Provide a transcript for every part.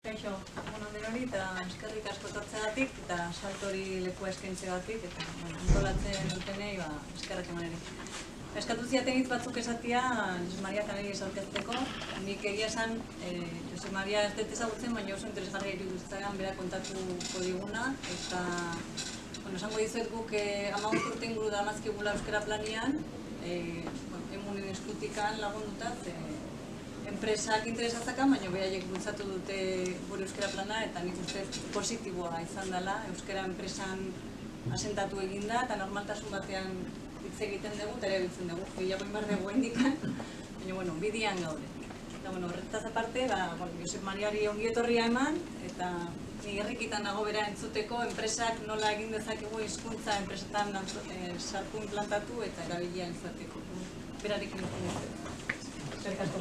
Kaixo, denoi eta eskerrik asko etortzeagatik eta saltori lekua eskaintzeagatik eta antolatzen dutenei eskerrak eman ere. Eskatu ziaten hitz batzuk esatia Jose Maria Kanari esautezteko. Nik egia esan Jose Maria ez dut ezagutzen, baina oso interesgarria iruditu zitzaidan berak kontatuko diguna eta esango dizuet guk 15 urte inguru daramazkigula euskara planian, emunen eskutikan lagunduta, enpresak interesatzakan, baina beraiek bultzatu dute gure euskara plana eta nik uste positiboa izan dela, euskara enpresan asentatu eginda eta normaltasun batean hitz egiten dugu eta ere biltzen dugu, gehiago inbar dugu indikan, baina bidian gaude. Eta horretaz aparte, Josep Mariari ongi etorria eman eta ni herrikitan nago bera entzuteko enpresak nola egin dezakegu hizkuntza enpresetan sartu implantatu eta erabilia izateko. Berarekin izan dut. Eskerrik asko.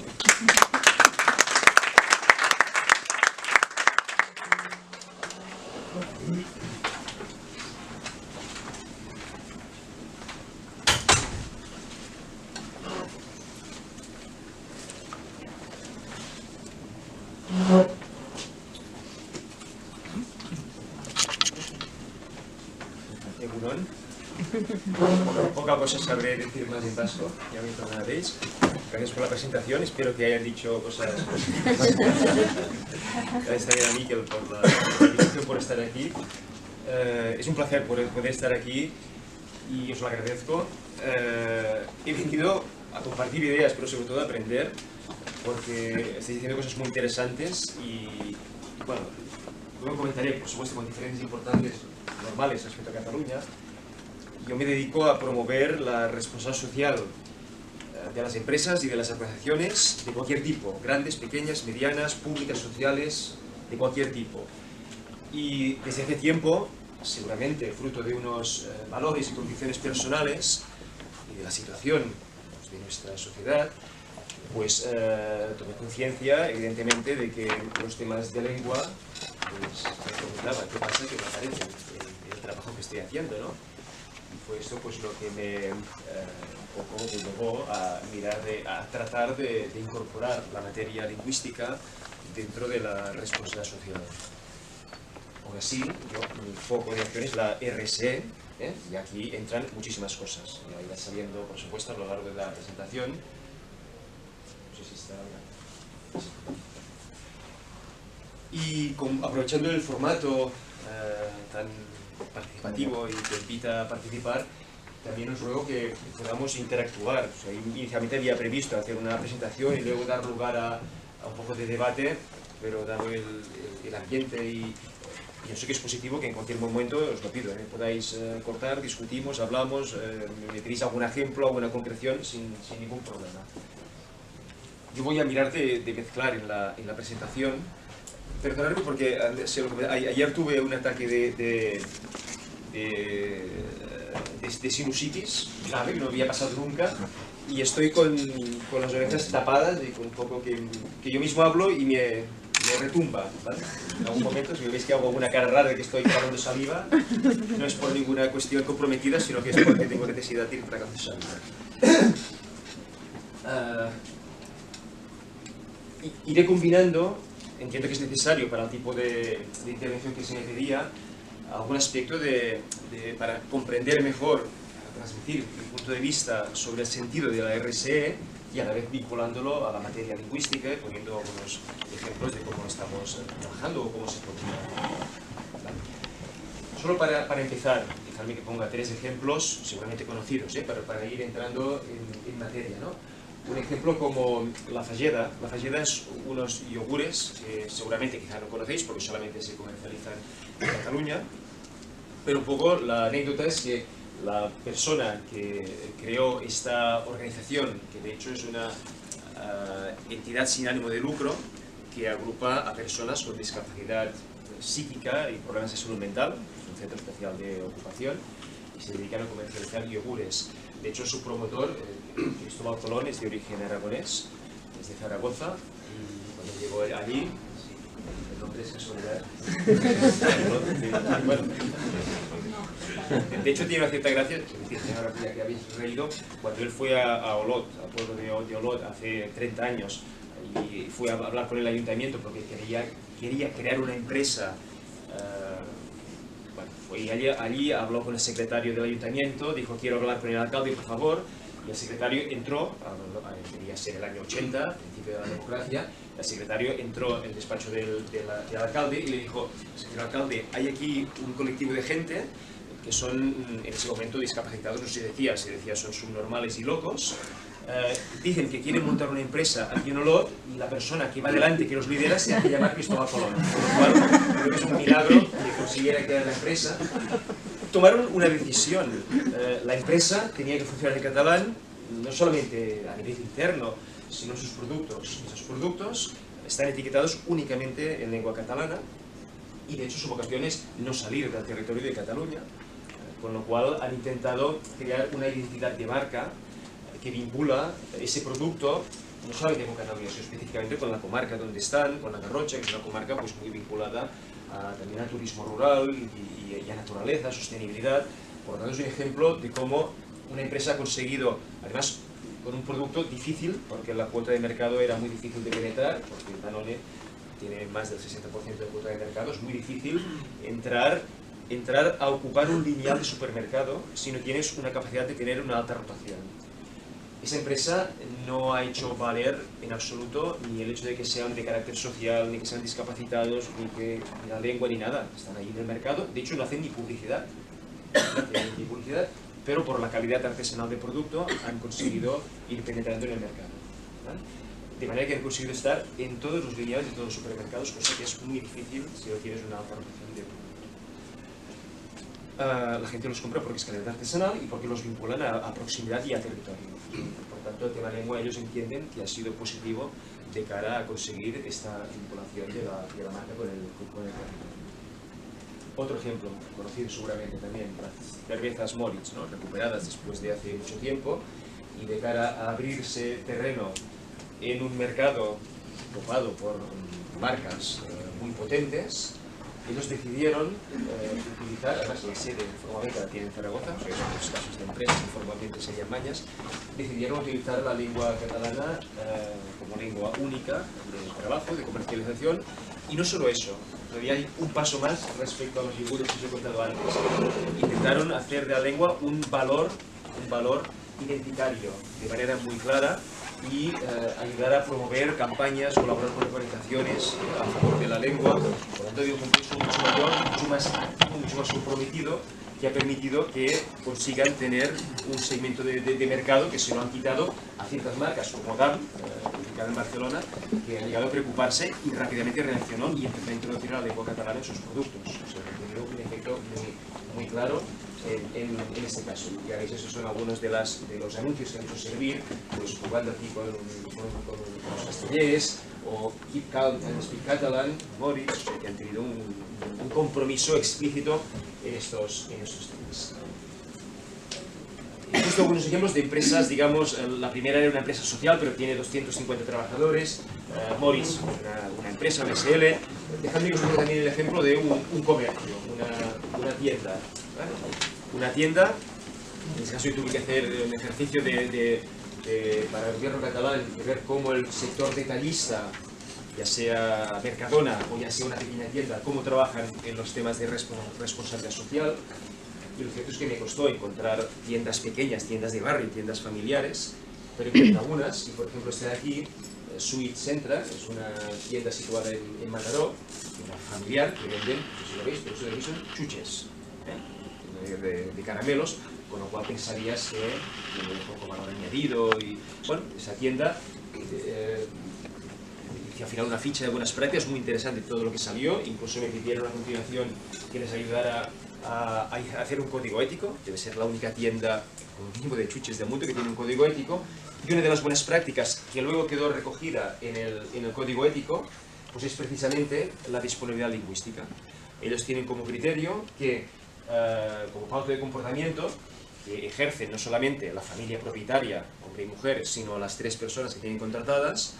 Poca cosa sabré decir más en vasco, ya me perdonaréis. Gracias por la presentación, espero que hayan dicho cosas. Gracias también a Miquel por la invitación, por estar aquí. Es un placer poder estar aquí y os lo agradezco. He venido a compartir ideas, pero sobre todo a aprender, porque estáis diciendo cosas muy interesantes y bueno, luego comentaré, por supuesto, con diferencias importantes, normales respecto a Cataluña. Yo me dedico a promover la responsabilidad social de las empresas y de las organizaciones de cualquier tipo, grandes, pequeñas, medianas, públicas, sociales, de cualquier tipo. Y desde hace tiempo, seguramente fruto de unos valores y condiciones personales y de la situación de nuestra sociedad, pues tomé conciencia, evidentemente, de que los temas de lengua, pues me preguntaba qué pasa que me aparece el trabajo que estoy haciendo, ¿no? Y fue esto pues lo que me un poco me llevó a a tratar de incorporar la materia lingüística dentro de la responsabilidad social. Aún así, mi foco de acción es la RSE, y aquí entran muchísimas cosas. Ya irá saliendo, por supuesto, a lo largo de la presentación. No sé si está ahora. Y aprovechando el formato tan participativo y que invita a participar, también os ruego que podamos interactuar. O sea, inicialmente había previsto hacer una presentación y luego dar lugar a un poco de debate, pero dado el ambiente y yo sé que es positivo que en cualquier momento, os lo pido, podáis cortar, discutimos, hablamos, me pedís algún ejemplo, alguna concreción sin ningún problema. Yo voy a mirar de mezclar en la presentación. Perdonadme porque ayer tuve un ataque de sinusitis grave, que no había pasado nunca, y estoy con las orejas tapadas y con un poco que yo mismo hablo y me retumba, ¿vale? En algún momento, si veis que hago alguna cara rara de que estoy tragando saliva, no es por ninguna cuestión comprometida, sino que es porque tengo necesidad de ir tragando saliva. Iré combinando. Entiendo que es necesario para el tipo de intervención que se me pedía algún aspecto para comprender mejor, transmitir mi punto de vista sobre el sentido de la RSE y a la vez vinculándolo a la materia lingüística y poniendo algunos ejemplos de cómo estamos trabajando o cómo se procura. ¿Vale? Solo para empezar, dejadme que ponga 3 ejemplos seguramente conocidos, para ir entrando en materia, ¿no? Un ejemplo como la falleda. La falleda es unos yogures que seguramente quizá no conocéis porque solamente se comercializan en Cataluña, pero un poco la anécdota es que la persona que creó esta organización, que de hecho es una entidad sin ánimo de lucro que agrupa a personas con discapacidad psíquica y problemas de salud mental, es un centro especial de ocupación, y se dedican a comercializar yogures. De hecho, su promotor, Cristóbal Colón, es de origen aragonés, es de Zaragoza, y cuando llegó allí, el nombre es casualidad. De hecho, tiene una cierta gracia, que habéis reído, cuando él fue a Olot, al pueblo de Olot, hace 30 años, y fue a hablar con el ayuntamiento porque quería quería crear una empresa. Bueno, fue allí, habló con el secretario del ayuntamiento, dijo quiero hablar con el alcalde por favor, y el secretario entró, debería ser el año 80, principio de la democracia, el secretario entró en el despacho del alcalde y le dijo, señor alcalde, hay aquí un colectivo de gente que son en ese momento discapacitados, no se decía son subnormales y locos, dicen que quieren montar una empresa aquí en Olot y la persona que va adelante, que los lidera, se hace llamar Cristóbal Colón. Por lo cual, creo que es un milagro que consiguiera crear la empresa. Tomaron una decisión. La empresa tenía que funcionar en catalán, no solamente a nivel interno, sino sus productos. Esos productos están etiquetados únicamente en lengua catalana y de hecho su vocación es no salir del territorio de Cataluña, con lo cual han intentado crear una identidad de marca que vincula ese producto no solamente con Cataluña, sino específicamente con la comarca donde están, con la Garrotxa, que es una comarca pues, muy vinculada también al turismo rural y a naturaleza, sostenibilidad. Por lo tanto, es un ejemplo de cómo una empresa ha conseguido, además con un producto difícil, porque la cuota de mercado era muy difícil de penetrar, porque Danone tiene más del 60% de cuota de mercado, es muy difícil entrar a ocupar un lineal de supermercado si no tienes una capacidad de tener una alta rotación. Esa empresa no ha hecho valer en absoluto ni el hecho de que sean de carácter social, ni que sean discapacitados, ni la lengua, ni nada. Están ahí en el mercado, de hecho no hacen ni publicidad, pero por la calidad artesanal del producto han conseguido ir penetrando en el mercado. ¿Vale? De manera que han conseguido estar en todos los lineales de todos los supermercados, cosa que es muy difícil si no tienes una alta rotación de producto. La gente los compra porque es calidad artesanal y porque los vinculan a proximidad y a territorio. Por tanto, el tema lengua ellos entienden que ha sido positivo de cara a conseguir esta vinculación de la marca con el territorio. Otro ejemplo, conocido seguramente también, las cervezas Moritz, ¿no? Recuperadas después de hace mucho tiempo y de cara a abrirse terreno en un mercado ocupado por marcas muy potentes, ellos decidieron utilizar, además la sede formalmente la tienen en Zaragoza, o sea, son los casos de empresas que formalmente serían mañas, decidieron utilizar la lengua catalana como lengua única de trabajo, de comercialización, y no solo eso, todavía hay un paso más respecto a los yogures que os he contado antes. Intentaron hacer de la lengua un valor identitario, de manera muy clara, y ayudar a promover campañas, colaborar con organizaciones a favor de la lengua. Por lo tanto, digo, un compromiso mucho mayor, mucho más activo, mucho más comprometido, que ha permitido que consigan tener un segmento de mercado que se lo han quitado a ciertas marcas como GAM, ubicada en Barcelona, que han llegado a preocuparse y rápidamente reaccionó y empezó a introducir la lengua catalana en sus productos. O sea, ha tenido un efecto muy claro en este caso. Y veis, esos son algunos de los anuncios que han hecho servir, pues jugando aquí con los castellers, o Keep Calm and Speak Catalan, Moritz, que han tenido un compromiso explícito en estos temas. He puesto algunos ejemplos de empresas, digamos, la primera era una empresa social, pero tiene 250 trabajadores, Moritz, una empresa, una SL. Dejadme que os ponga también el ejemplo de un comercio, una tienda. ¿Vale? Una tienda, en este caso yo tuve que hacer un ejercicio para el gobierno catalán, de ver cómo el sector detallista, ya sea Mercadona o ya sea una pequeña tienda, cómo trabajan en los temas de responsabilidad social. Y lo cierto es que me costó encontrar tiendas pequeñas, tiendas de barrio, tiendas familiares, pero encontré algunas, y por ejemplo esta de aquí, Sweet Centra, es una tienda situada en Mataró, una familiar, que venden, no sé si lo veis, pero eso de aquí son chuches, de caramelos, con lo cual pensarías que tiene un poco valor añadido, y bueno, esa tienda hice al final una ficha de buenas prácticas muy interesante todo lo que salió, incluso me pidieron a continuación que les ayudara a hacer un código ético. Debe ser la única tienda con un tipo de chuches del mundo que tiene un código ético, y una de las buenas prácticas que luego quedó recogida en el código ético pues es precisamente la disponibilidad lingüística. Ellos tienen como criterio que, como pauta de comportamiento, que ejercen no solamente la familia propietaria, hombre y mujer, sino las 3 personas que tienen contratadas,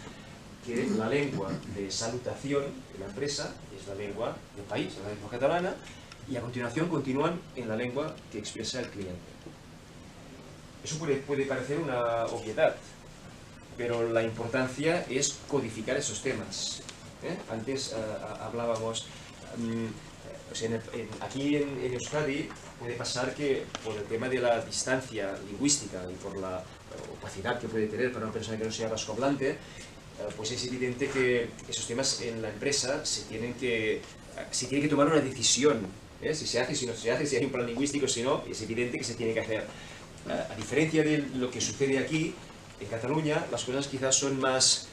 que la lengua de salutación de la empresa es la lengua del país, la lengua catalana, y a continuación continúan en la lengua que expresa el cliente. Eso puede parecer una obviedad, pero la importancia es codificar esos temas. Antes hablábamos, o sea, aquí en Euskadi puede pasar que por el tema de la distancia lingüística y por la opacidad que puede tener para una persona que no sea vascohablante, pues es evidente que esos temas en la empresa se tiene que tomar una decisión, si se hace, si no se hace, si hay un plan lingüístico, si no, es evidente que se tiene que hacer. A diferencia de lo que sucede aquí, en Cataluña, las cosas quizás son más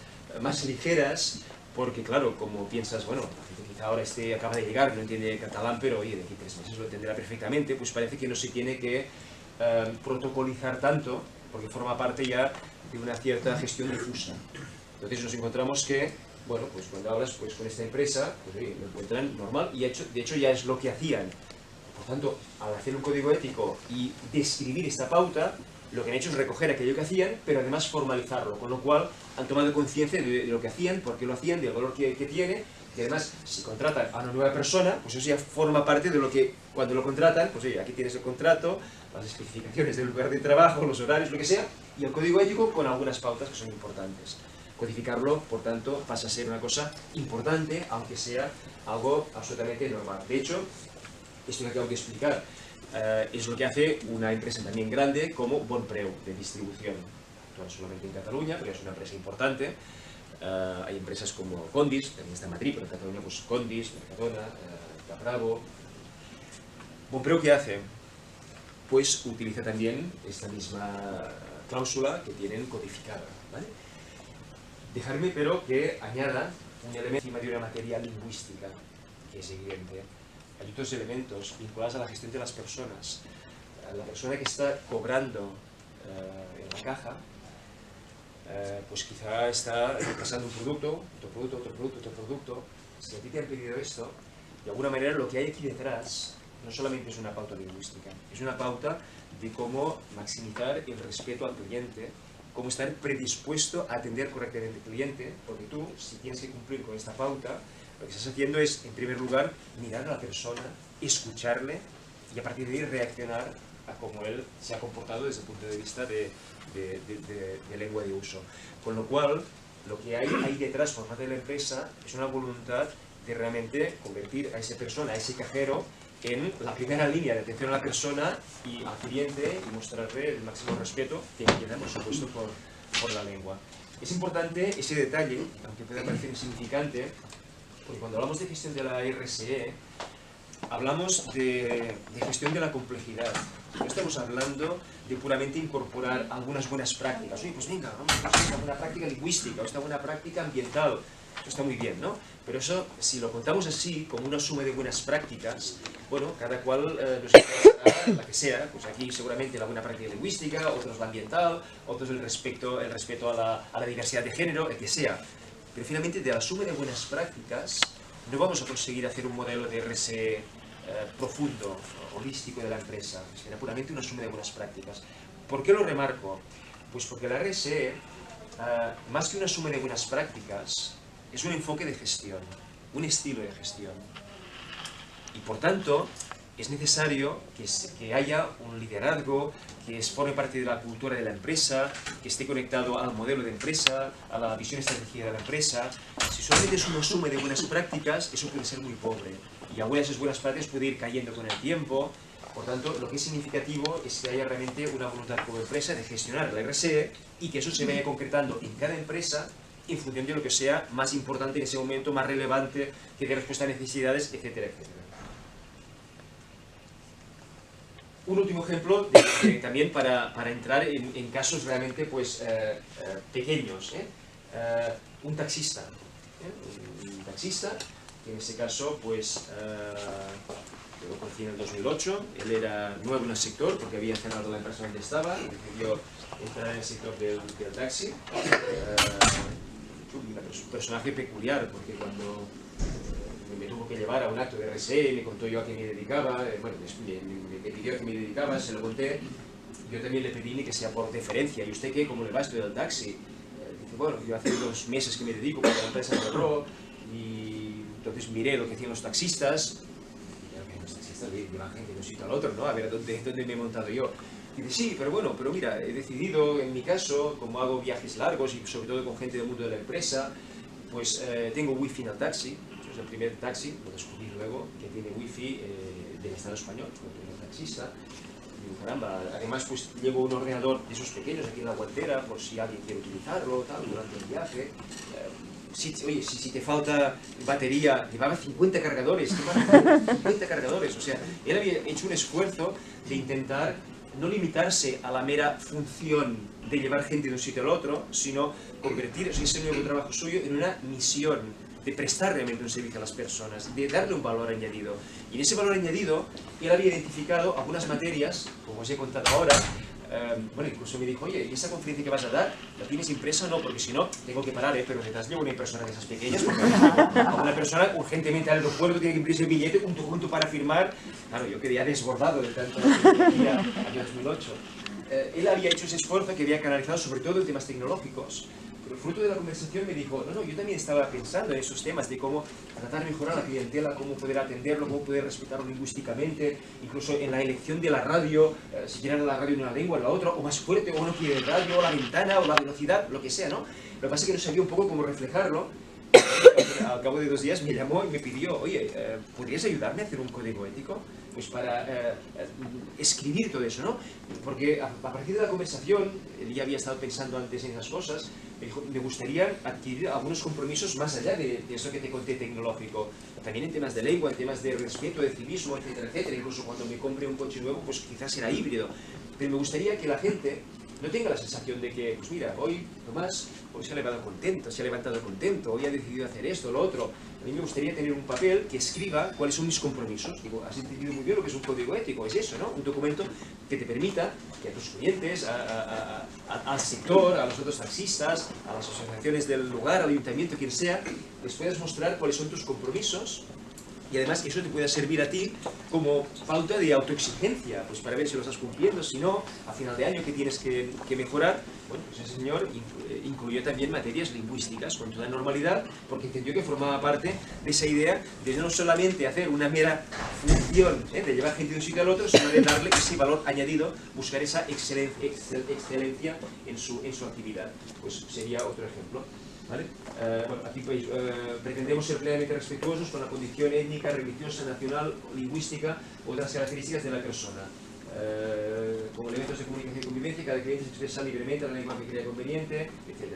ligeras, porque claro, como piensas, bueno, la gente quizá ahora acaba de llegar, no entiende catalán, pero oye, de aquí 3 meses lo entenderá perfectamente, pues parece que no se tiene que protocolizar tanto, porque forma parte ya de una cierta gestión difusa. Entonces nos encontramos que, bueno, pues cuando hablas pues, con esta empresa, pues oye, lo encuentran normal, y de hecho ya es lo que hacían. Por tanto, al hacer un código ético y describir esta pauta, lo que han hecho es recoger aquello que hacían, pero además formalizarlo, con lo cual han tomado conciencia de lo que hacían, por qué lo hacían, del valor que tiene, y además, si contratan a una nueva persona, pues eso ya forma parte de lo que, cuando lo contratan, pues oye, aquí tienes el contrato, las especificaciones del lugar de trabajo, los horarios, lo que sea, y el código ético con algunas pautas que son importantes. Codificarlo, por tanto, pasa a ser una cosa importante, aunque sea algo absolutamente normal. De hecho, esto que acabo de explicar es lo que hace una empresa también grande como Bonpreu, de distribución. No solamente en Cataluña, pero es una empresa importante. Hay empresas como Condis, también está en Madrid, pero en Cataluña pues Condis, Mercadona, Capravo. Bonpreu, ¿qué hace? Pues utiliza también esta misma cláusula que tienen codificada, ¿vale? Dejarme, pero, que añada un elemento encima de una materia lingüística, que es evidente. Hay otros elementos vinculados a la gestión de las personas. La persona que está cobrando en la caja, pues quizá está pasando un producto, otro producto, otro producto, otro producto. Si a ti te han pedido esto, de alguna manera lo que hay aquí detrás no solamente es una pauta lingüística, es una pauta de cómo maximizar el respeto al cliente, cómo estar predispuesto a atender correctamente al cliente, porque tú, si tienes que cumplir con esta pauta, lo que estás haciendo es, en primer lugar, mirar a la persona, escucharle y a partir de ahí reaccionar a cómo él se ha comportado desde el punto de vista de lengua de uso. Con lo cual, lo que hay ahí detrás por parte de la empresa es una voluntad de realmente convertir a esa persona, a ese cajero, en la primera línea de atención a la persona y al cliente y mostrarle el máximo respeto que quiera, por supuesto, por la lengua. Es importante ese detalle, aunque pueda parecer insignificante, porque cuando hablamos de gestión de la RSE, hablamos de gestión de la complejidad. No estamos hablando de puramente incorporar algunas buenas prácticas. Oye, pues venga, vamos a hacer una buena práctica lingüística o esta buena práctica ambiental. Eso está muy bien, ¿no? Pero eso, si lo contamos así, como una suma de buenas prácticas, bueno, cada cual nos interesará la que sea. Pues aquí seguramente la buena práctica lingüística, otros la ambiental, otros el respeto a la diversidad de género, el que sea. Pero finalmente, de la suma de buenas prácticas, no vamos a conseguir hacer un modelo de RSE profundo, holístico de la empresa. Será puramente una suma de buenas prácticas. ¿Por qué lo remarco? Pues porque la RSE, más que una suma de buenas prácticas, es un enfoque de gestión, un estilo de gestión. Y por tanto, es necesario que haya un liderazgo, que forme parte de la cultura de la empresa, que esté conectado al modelo de empresa, a la visión estratégica de la empresa. Si solamente es una suma de buenas prácticas, eso puede ser muy pobre. Y algunas de esas buenas prácticas pueden ir cayendo con el tiempo. Por tanto, lo que es significativo es que haya realmente una voluntad como empresa de gestionar la RSE y que eso se vaya concretando en cada empresa en función de lo que sea más importante en ese momento, más relevante, que dé respuesta a necesidades, etcétera, etcétera. Un último ejemplo también para entrar en casos realmente pues, pequeños. Un taxista. Un taxista, que en este caso pues, yo lo conocí en el 2008, él era nuevo en el sector porque había cerrado la empresa donde estaba y decidió entrar en el sector del taxi. Un personaje peculiar porque cuando me tuvo que llevar a un acto de RSE, me contó yo a qué me dedicaba, bueno, me pidió a qué me dedicaba, se lo conté, yo también le pedí ni que sea por deferencia, ¿y usted qué? ¿Cómo le va esto del taxi? Dice, bueno, yo hace 2 meses que me dedico porque la empresa cerró y entonces miré lo que hacían los taxistas, y los taxistas llevan gente de un sitio al otro, ¿no? A ver dónde me he montado yo. Y dice, sí, pero bueno, pero mira, he decidido, en mi caso, como hago viajes largos y sobre todo con gente del mundo de la empresa, pues tengo wifi en el taxi, es el primer taxi, lo descubrí luego, que tiene wifi del Estado español, el taxista. Digo, caramba, además pues llevo un ordenador de esos pequeños aquí en la guantera, por si alguien quiere utilizarlo, tal, durante el viaje. Oye, si te falta batería, llevaba 50 cargadores, 50 cargadores, o sea, él había hecho un esfuerzo de intentar no limitarse a la mera función de llevar gente de un sitio al otro, sino convertir ese nuevo trabajo suyo en una misión, de prestar realmente un servicio a las personas, de darle un valor añadido. Y en ese valor añadido, él había identificado algunas materias, como os he contado ahora. Bueno, incluso me dijo, oye, ¿y esa conferencia que vas a dar, la tienes impresa o no? Porque si no, tengo que parar, pero detrás llevo una impresora de esas pequeñas, porque una persona urgentemente al aeropuerto tiene que imprimir el billete, junto para firmar. Claro, yo quedé desbordado de tanto día, año 2008. Él había hecho ese esfuerzo que había canalizado sobre todo en temas tecnológicos. Pero fruto de la conversación me dijo, no, yo también estaba pensando en esos temas de cómo tratar de mejorar a la clientela, cómo poder atenderlo, cómo poder respetarlo lingüísticamente, incluso en la elección de la radio, si quieren la radio en una lengua o en la otra, o más fuerte, o no quiere el radio, o la ventana, o la velocidad, lo que sea, ¿no? Lo que pasa es que no sabía un poco cómo reflejarlo. Al cabo de 2 días me llamó y me pidió, oye, ¿podrías ayudarme a hacer un código ético? Pues para escribir todo eso, ¿no? Porque a partir de la conversación, él ya había estado pensando antes en esas cosas, me dijo, me gustaría adquirir algunos compromisos más allá de eso que te conté tecnológico, también en temas de lengua, en temas de respeto, de civismo, etcétera, etcétera. Incluso cuando me compre un coche nuevo, pues quizás será híbrido. Pero me gustaría que la gente no tenga la sensación de que, pues mira, hoy Tomás hoy se ha levantado contento, hoy ha decidido hacer esto, lo otro. A mí me gustaría tener un papel que escriba cuáles son mis compromisos. Digo, has entendido muy bien lo que es un código ético, es eso, ¿no? Un documento que te permita que a tus clientes, al sector, a los otros taxistas, a las asociaciones del lugar, al ayuntamiento, quien sea, les puedas mostrar cuáles son tus compromisos. Y además que eso te pueda servir a ti como pauta de autoexigencia, pues para ver si lo estás cumpliendo, si no, a final de año que tienes que mejorar. Bueno, pues ese señor incluyó también materias lingüísticas con toda normalidad, porque entendió que formaba parte de esa idea de no solamente hacer una mera función de llevar gente de un sitio al otro, sino de darle ese valor añadido, buscar esa excelencia en su actividad. Pues sería otro ejemplo. ¿Vale? Bueno, aquí pues, pretendemos ser plenamente respetuosos con la condición étnica, religiosa, nacional, lingüística u otras características de la persona. Como elementos de comunicación y convivencia, cada cliente se expresa libremente en la lengua que crea conveniente, etc.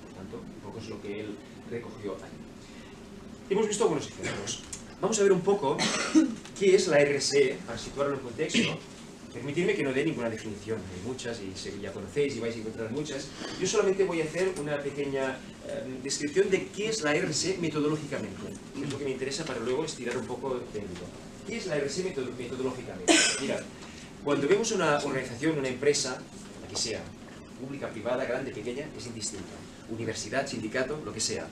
Por tanto, un poco es lo que él recogió aquí. Hemos visto algunos ejemplos. Vamos a ver un poco qué es la RSE, para situarlo en contexto. Permitidme que no dé ninguna definición, hay muchas y ya conocéis y vais a encontrar muchas. Yo solamente voy a hacer una pequeña descripción de qué es la RSE metodológicamente, que es lo que me interesa para luego estirar un poco del hilo. ¿Qué es la RSE metodológicamente? Mirad, cuando vemos una organización, una empresa, la que sea, pública, privada, grande, pequeña, es indistinta, universidad, sindicato, lo que sea,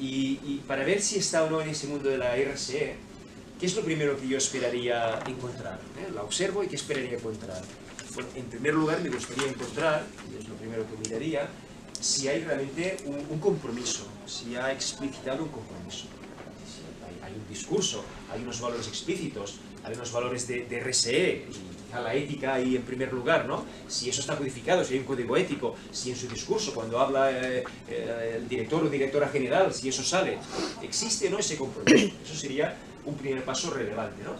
y para ver si está o no en ese mundo de la RSE, ¿qué es lo primero que yo esperaría encontrar? La observo y ¿qué esperaría encontrar? Bueno, en primer lugar me gustaría encontrar, y es lo primero que miraría, si hay realmente un compromiso, si ha explicitado un compromiso. Si hay un discurso, hay unos valores explícitos, hay unos valores de RSE, y a la ética ahí en primer lugar, ¿no? Si eso está codificado, si hay un código ético, si en su discurso, cuando habla el director o directora general, si eso sale, ¿existe o no ese compromiso? Eso sería un primer paso relevante, ¿no?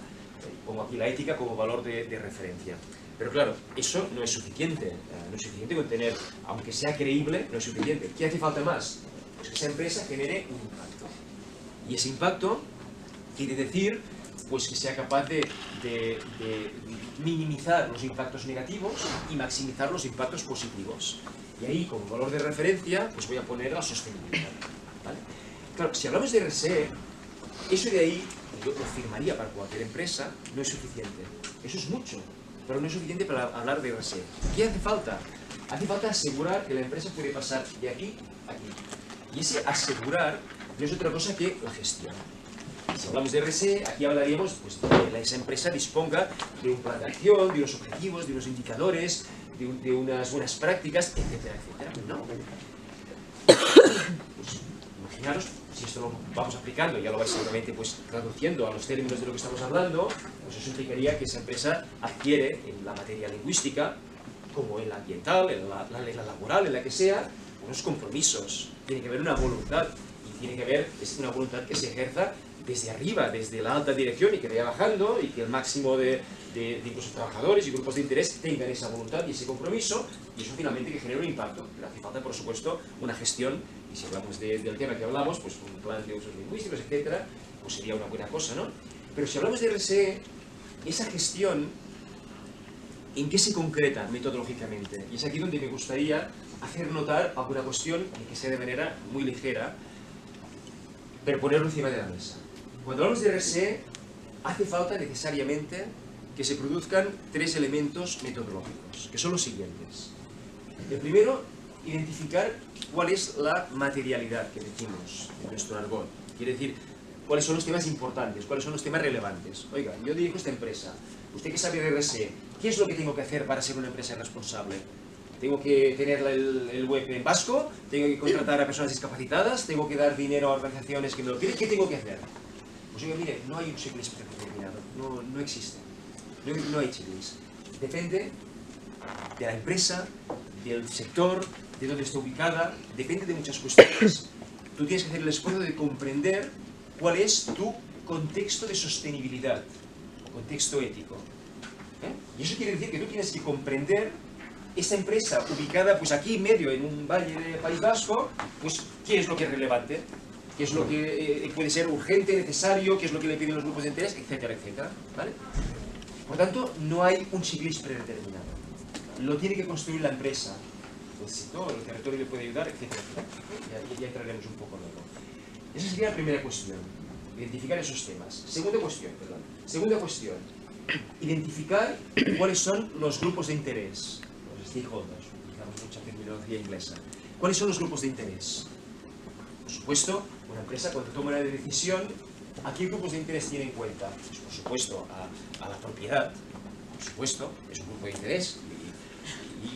Pongo aquí la ética como valor de referencia. Pero claro, eso no es suficiente. No es suficiente con tener, aunque sea creíble, no es suficiente. ¿Qué hace falta más? Pues que esa empresa genere un impacto. Y ese impacto quiere decir pues que sea capaz de minimizar los impactos negativos y maximizar los impactos positivos. Y ahí, como valor de referencia, pues voy a poner la sostenibilidad, ¿vale? Claro, si hablamos de RSE, eso de ahí, yo lo firmaría para cualquier empresa, no es suficiente. Eso es mucho, pero no es suficiente para hablar de RSE. ¿Qué hace falta? Hace falta asegurar que la empresa puede pasar de aquí a aquí. Y ese asegurar no es otra cosa que la gestión. Si hablamos de RSE, aquí hablaríamos pues, de que esa empresa disponga de un plan de acción, de unos objetivos, de unos indicadores, de unas buenas prácticas, etcétera, etcétera. ¿No? Pues, imaginaros, si esto lo vamos aplicando, ya lo vais seguramente pues, traduciendo a los términos de lo que estamos hablando, pues eso implicaría que esa empresa adquiere en la materia lingüística, como en la ambiental, en la laboral, en la que sea, unos compromisos. Tiene que haber una voluntad. Y tiene que haber es una voluntad que se ejerza desde arriba, desde la alta dirección y que vaya bajando y que el máximo de incluso trabajadores y grupos de interés tengan esa voluntad y ese compromiso y eso finalmente que genere un impacto. Pero hace falta, por supuesto, una gestión y si hablamos del tema que hablamos, pues un plan de usos lingüísticos, etcétera, pues sería una buena cosa, ¿no? Pero si hablamos de RSE, esa gestión, ¿en qué se concreta metodológicamente? Y es aquí donde me gustaría hacer notar alguna cuestión que sea de manera muy ligera, pero ponerlo encima de la mesa. Cuando hablamos de RSE, hace falta necesariamente que se produzcan tres elementos metodológicos, que son los siguientes. El primero, identificar cuál es la materialidad que decimos en nuestro argot. Quiere decir, cuáles son los temas importantes, cuáles son los temas relevantes. Oiga, yo dirijo esta empresa. ¿Usted que sabe de RSE? ¿Qué es lo que tengo que hacer para ser una empresa responsable? ¿Tengo que tener el web en vasco? ¿Tengo que contratar a personas discapacitadas? ¿Tengo que dar dinero a organizaciones que me lo piden? ¿Qué tengo que hacer? Pues oiga, mire, no hay un checklist predeterminado. No existe. No hay checklist. Depende de la empresa, del sector, de dónde está ubicada. Depende de muchas cuestiones. Tú tienes que hacer el esfuerzo de comprender cuál es tu contexto de sostenibilidad o contexto ético. Y eso quiere decir que tú tienes que comprender esta empresa ubicada pues aquí medio en un valle de País Vasco, pues qué es lo que es relevante, qué es lo que puede ser urgente, necesario, qué es lo que le piden los grupos de interés, etcétera, etcétera. ¿Vale? Por tanto, no hay un checklist predeterminado. Lo tiene que construir la empresa, el sector, el territorio le puede ayudar, etcétera, etcétera. Ya entraremos un poco luego. Esa sería la primera cuestión, identificar esos temas. Segunda cuestión, identificar cuáles son los grupos de interés, los stakeholders, utilizamos mucha terminología inglesa. ¿Cuáles son los grupos de interés? Por supuesto, una empresa cuando toma una decisión, ¿a qué grupos de interés tiene en cuenta? Pues, por supuesto, a la propiedad, por supuesto, es un grupo de interés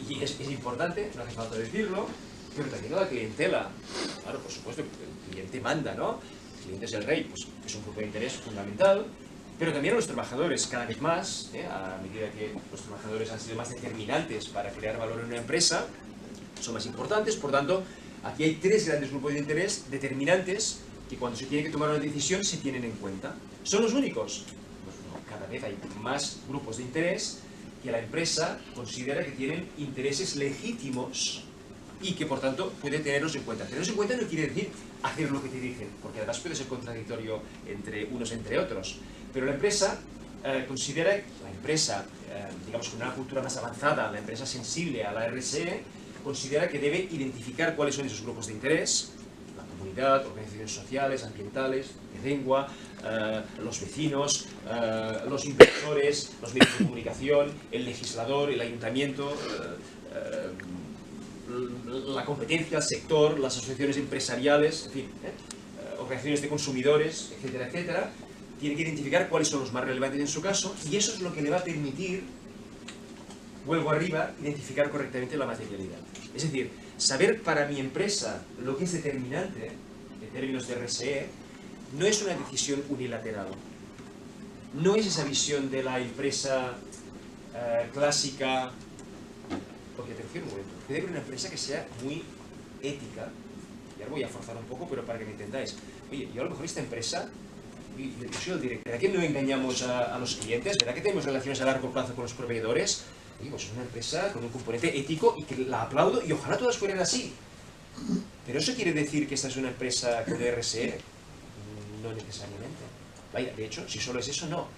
y es importante, no hace falta decirlo, pero también a la clientela. Claro, por supuesto, el cliente manda, ¿no? El cliente es el rey, pues es un grupo de interés fundamental, pero también a los trabajadores, cada vez más, a medida que los trabajadores han sido más determinantes para crear valor en una empresa, son más importantes, por tanto, aquí hay tres grandes grupos de interés determinantes que cuando se tiene que tomar una decisión se tienen en cuenta. ¿Son los únicos? Pues no, cada vez hay más grupos de interés que la empresa considera que tienen intereses legítimos y que por tanto puede tenerlos en cuenta. Tenerlos en cuenta no quiere decir hacer lo que te dicen, porque además puede ser contradictorio entre unos entre otros. Pero la empresa considera, digamos con una cultura más avanzada, la empresa sensible a la RSE, considera que debe identificar cuáles son esos grupos de interés, la comunidad, organizaciones sociales, ambientales, de lengua, los vecinos, los inversores, los medios de comunicación, el legislador, el ayuntamiento, la competencia, el sector, las asociaciones empresariales, en fin, organizaciones de consumidores, etcétera, etcétera. Tiene que identificar cuáles son los más relevantes en su caso y eso es lo que le va a permitir, vuelvo arriba, identificar correctamente la materialidad. Es decir, saber para mi empresa lo que es determinante en términos de RSE no es una decisión unilateral. No es esa visión de la empresa clásica, porque atención un momento, tiene que ser una empresa que sea muy ética. Y ahora voy a forzar un poco, pero para que me entendáis. Oye, yo a lo mejor esta empresa, yo soy el director, ¿verdad que no engañamos a los clientes? ¿Verdad que tenemos relaciones a largo plazo con los proveedores? Oye, pues es una empresa con un componente ético y que la aplaudo y ojalá todas fueran así. Pero eso quiere decir que esta es una empresa con RSE. No necesariamente. Vaya, de hecho, si solo es eso, no.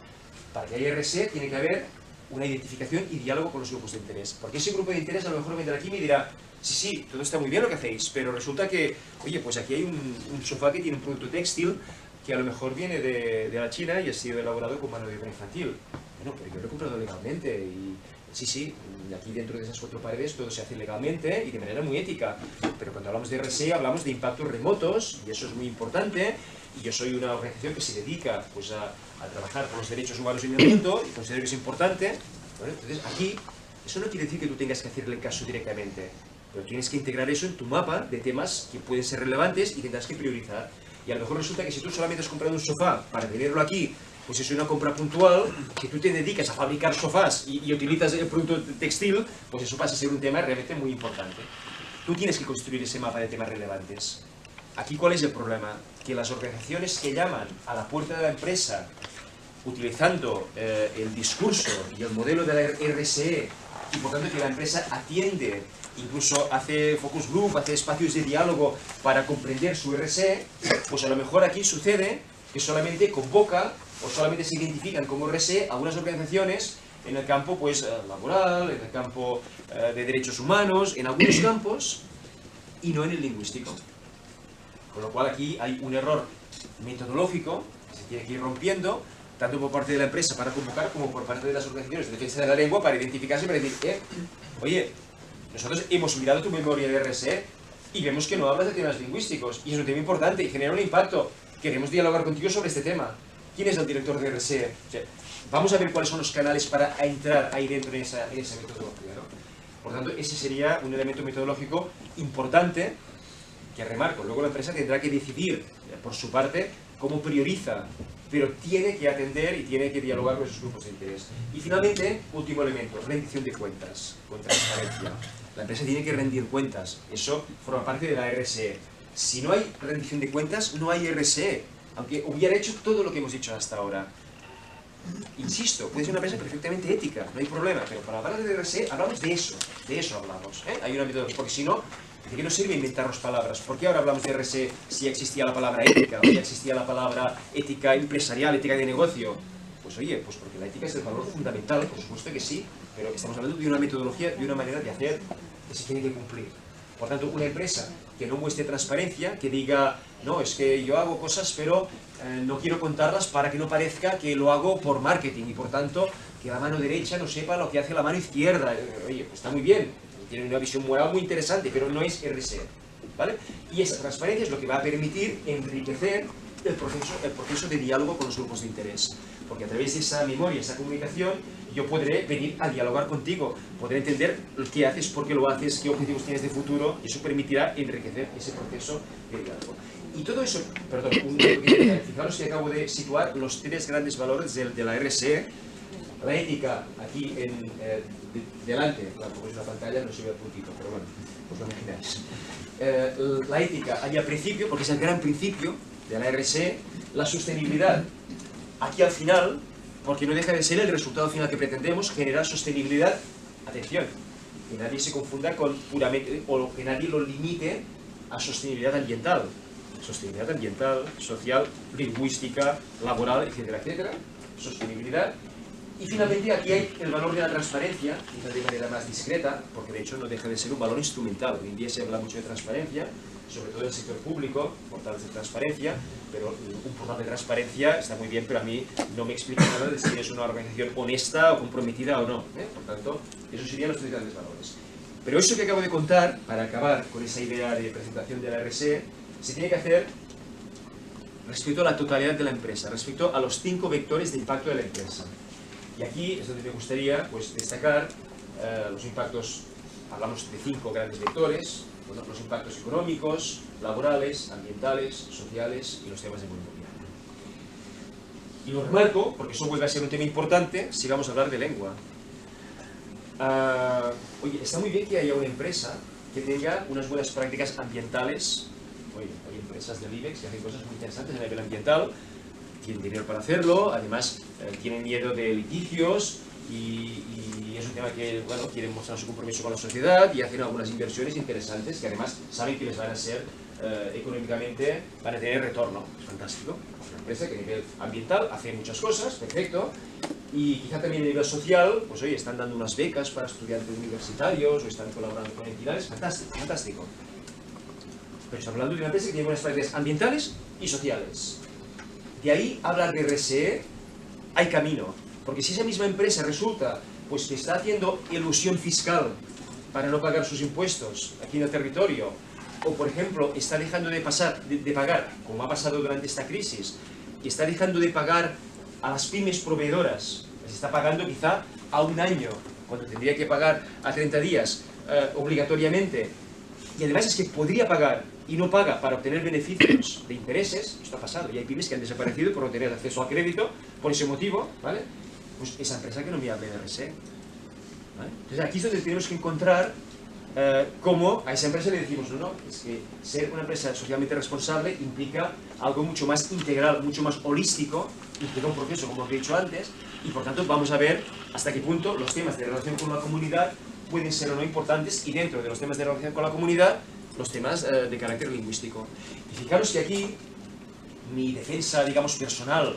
Para que haya RSE tiene que haber una identificación y diálogo con los grupos de interés. Porque ese grupo de interés a lo mejor vendrá aquí y me dirá, sí, todo está muy bien lo que hacéis, pero resulta que, oye, pues aquí hay un sofá que tiene un producto textil que a lo mejor viene de la China y ha sido elaborado con mano de obra infantil. Bueno, pero yo lo he comprado legalmente y sí, aquí dentro de esas 4 paredes todo se hace legalmente y de manera muy ética. Pero cuando hablamos de RSE hablamos de impactos remotos y eso es muy importante. Y yo soy una organización que se dedica pues, a trabajar por los derechos humanos en el mundo y considero que es importante. Bueno, entonces aquí, eso no quiere decir que tú tengas que hacerle caso directamente, pero tienes que integrar eso en tu mapa de temas que pueden ser relevantes y tendrás que priorizar. Y a lo mejor resulta que si tú solamente has comprado un sofá para tenerlo aquí, pues es una compra puntual, que tú te dedicas a fabricar sofás y utilizas el producto textil, pues eso pasa a ser un tema realmente muy importante. Tú tienes que construir ese mapa de temas relevantes. aquí ¿cuál es el problema? Que las organizaciones que llaman a la puerta de la empresa utilizando el discurso y el modelo de la RSE, y por tanto que la empresa atiende, incluso hace focus group, hace espacios de diálogo para comprender su RSE, pues a lo mejor aquí sucede que solamente convoca o solamente se identifican como RSE algunas organizaciones en el campo pues, laboral, en el campo de derechos humanos, en algunos campos, y no en el lingüístico. Con lo cual aquí hay un error metodológico que se tiene que ir rompiendo, tanto por parte de la empresa para convocar como por parte de las organizaciones de defensa de la lengua para identificarse y para decir, oye, nosotros hemos mirado tu memoria de RSE y vemos que no hablas de temas lingüísticos y es un tema importante y genera un impacto. Queremos dialogar contigo sobre este tema. ¿Quién es el director de RSE? O sea, vamos a ver cuáles son los canales para entrar ahí dentro en esa metodología, ¿no? Por tanto, ese sería un elemento metodológico importante que remarco. Luego la empresa tendrá que decidir por su parte cómo prioriza, pero tiene que atender y tiene que dialogar con esos grupos de interés. Y finalmente, último elemento, rendición de cuentas, con transparencia. La empresa tiene que rendir cuentas, eso forma parte de la RSE. Si no hay rendición de cuentas, no hay RSE, aunque hubiera hecho todo lo que hemos hecho hasta ahora. Insisto, puede ser una empresa perfectamente ética, no hay problema, pero para hablar de RSE hablamos de eso hablamos, ¿eh? Hay una metodología, porque si no, ¿de qué nos sirve inventarnos palabras? ¿Por qué ahora hablamos de RSE si ya existía la palabra ética, o ya existía la palabra ética empresarial, ética de negocio? Pues oye, pues porque la ética es el valor fundamental, por supuesto que sí, pero estamos hablando de una metodología, de una manera de hacer que se tiene que cumplir. Por tanto, una empresa que no muestre transparencia, que diga, no, es que yo hago cosas, pero no quiero contarlas para que no parezca que lo hago por marketing y por tanto que la mano derecha no sepa lo que hace la mano izquierda. Oye, pues está muy bien, tiene una visión moral muy interesante, pero no es RSE, ¿vale? Y esa transparencia es lo que va a permitir enriquecer el proceso de diálogo con los grupos de interés. Porque a través de esa memoria, esa comunicación, yo podré venir a dialogar contigo, podré entender qué haces, por qué lo haces, qué objetivos tienes de futuro, y eso permitirá enriquecer ese proceso de diálogo. Y todo eso, perdón, fijaros que acabo de situar los tres grandes valores de la RSE. La ética, aquí delante, claro, como es una pantalla no se ve el puntito, pero bueno, os lo imagináis. La ética, allá al principio, porque es el gran principio de la RSE, la sostenibilidad, aquí al final, porque no deja de ser el resultado final que pretendemos, generar sostenibilidad, atención, que nadie se confunda con puramente, o que nadie lo limite a sostenibilidad ambiental, social, lingüística, laboral, etcétera, etcétera, sostenibilidad. Y finalmente aquí hay el valor de la transparencia, quizás de manera más discreta, porque de hecho no deja de ser un valor instrumental. Hoy en día se habla mucho de transparencia, sobre todo en el sector público, portales de transparencia, pero un portal de transparencia está muy bien, pero a mí no me explica nada de si es una organización honesta o comprometida o no. Por tanto, esos serían los tres grandes valores. Pero eso que acabo de contar, para acabar con esa idea de presentación de la RSE, se tiene que hacer respecto a la totalidad de la empresa, respecto a los 5 vectores de impacto de la empresa. Y aquí es donde me gustaría pues, destacar los impactos, hablamos de 5 grandes vectores, bueno, los impactos económicos, laborales, ambientales, sociales y los temas de movilidad. Y lo remarco, porque eso vuelve a ser un tema importante, si vamos a hablar de lengua. Oye, está muy bien que haya una empresa que tenga unas buenas prácticas ambientales. Oye, hay empresas del IBEX que hacen cosas muy interesantes a nivel ambiental, tienen dinero para hacerlo, además tienen miedo de litigios y es un tema que, bueno, quieren mostrar su compromiso con la sociedad y hacen algunas inversiones interesantes que además saben que les van a ser económicamente, van a tener retorno. Es fantástico. Es una empresa que a nivel ambiental hace muchas cosas, perfecto, y quizá también a nivel social, pues oye, están dando unas becas para estudiantes universitarios o están colaborando con entidades, fantástico, fantástico. Pero estamos hablando de una empresa que tiene buenas prácticas ambientales y sociales. De ahí hablar de RSE hay camino, porque si esa misma empresa resulta pues, que está haciendo elusión fiscal para no pagar sus impuestos aquí en el territorio, o por ejemplo está dejando de pagar, como ha pasado durante esta crisis, y está dejando de pagar a las pymes proveedoras, las está pagando quizá a un año, cuando tendría que pagar a 30 días obligatoriamente, y además es que podría pagar y no paga para obtener beneficios de intereses, esto ha pasado, y hay pymes que han desaparecido por no tener acceso al crédito, por ese motivo, ¿vale? Pues esa empresa que no me hable de RSE, ¿vale? Entonces aquí es donde tenemos que encontrar como a esa empresa le decimos, no, es que ser una empresa socialmente responsable implica algo mucho más integral, mucho más holístico, implica un proceso, como os he dicho antes, y por tanto vamos a ver hasta qué punto los temas de relación con la comunidad pueden ser o no importantes, y dentro de los temas de relación con la comunidad, los temas de carácter lingüístico. Y fijaros que aquí mi defensa, digamos, personal,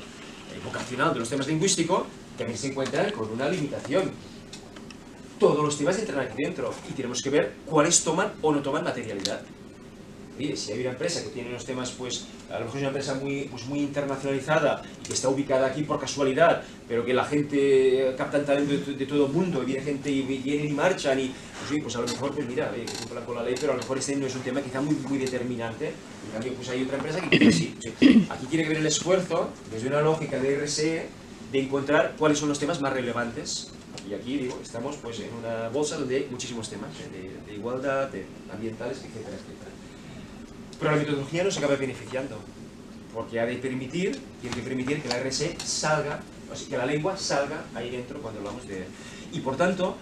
vocacional de los temas lingüísticos, también se encuentra con una limitación. Todos los temas entran aquí dentro y tenemos que ver cuáles toman o no toman materialidad. Oye, si hay una empresa que tiene unos temas, pues a lo mejor es una empresa muy internacionalizada y que está ubicada aquí por casualidad, pero que la gente capta talento de todo el mundo, y viene gente y vienen y marchan, y pues, oye, pues a lo mejor, pues mira, que cumplan con la ley, pero a lo mejor este no es un tema quizá muy determinante. En cambio, pues hay otra empresa que sí. Aquí tiene que ver el esfuerzo, desde una lógica de RSE, de encontrar cuáles son los temas más relevantes. Y aquí, digo, estamos pues en una bolsa donde hay muchísimos temas, de igualdad, de ambientales, etcétera, etcétera. Pero la metodología nos acaba beneficiando, porque tiene que permitir que la RSE salga, o sea, que la lengua salga ahí dentro cuando hablamos de... Y por tanto,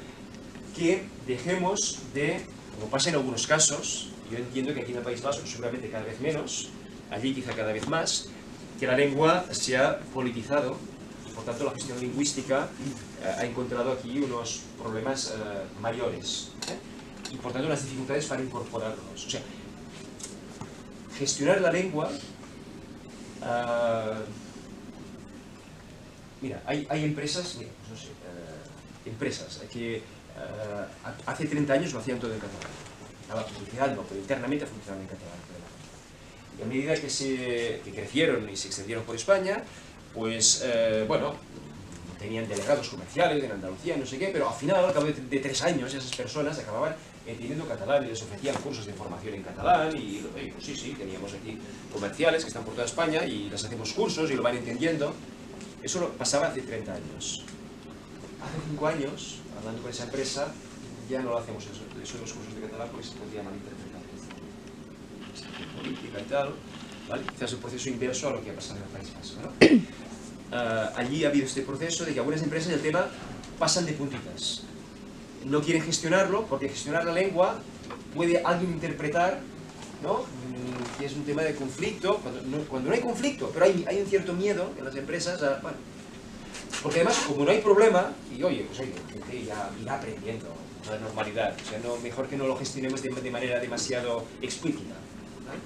que dejemos de, como pasa en algunos casos, yo entiendo que aquí en el País Vasco seguramente cada vez menos, allí quizá cada vez más, que la lengua se ha politizado, y por tanto la gestión lingüística ha encontrado aquí unos problemas mayores, y por tanto unas dificultades para incorporarlos. O sea, gestionar la lengua, mira, hay empresas, mira, pues no sé, empresas que hace 30 años lo hacían todo en catalán. A la publicidad no, pero internamente funcionaban en catalán. Y a medida que crecieron y se extendieron por España, pues, bueno, tenían delegados comerciales en Andalucía, no sé qué, pero al final, al cabo de 3 años, esas personas acababan entendiendo catalán y les ofrecían cursos de formación en catalán, y pues sí, teníamos aquí comerciales que están por toda España y les hacemos cursos y lo van entendiendo. Eso lo pasaba hace 30 años. Hace 5 años, hablando con esa empresa, ya no lo hacemos eso los cursos de catalán porque se podría malinterpretar. Política y tal, ¿vale? Quizás el proceso inverso a lo que ha pasado en el País Vasco, ¿no? Allí ha habido este proceso de que algunas empresas el tema pasan de puntitas. No quieren gestionarlo porque gestionar la lengua puede alguien interpretar, ¿no? Que es un tema de conflicto, cuando no hay conflicto, pero hay un cierto miedo en las empresas a, bueno, porque además, como no hay problema, y oye, pues la gente ya irá aprendiendo la normalidad, o sea, mejor que no lo gestionemos de manera demasiado explícita, ¿vale?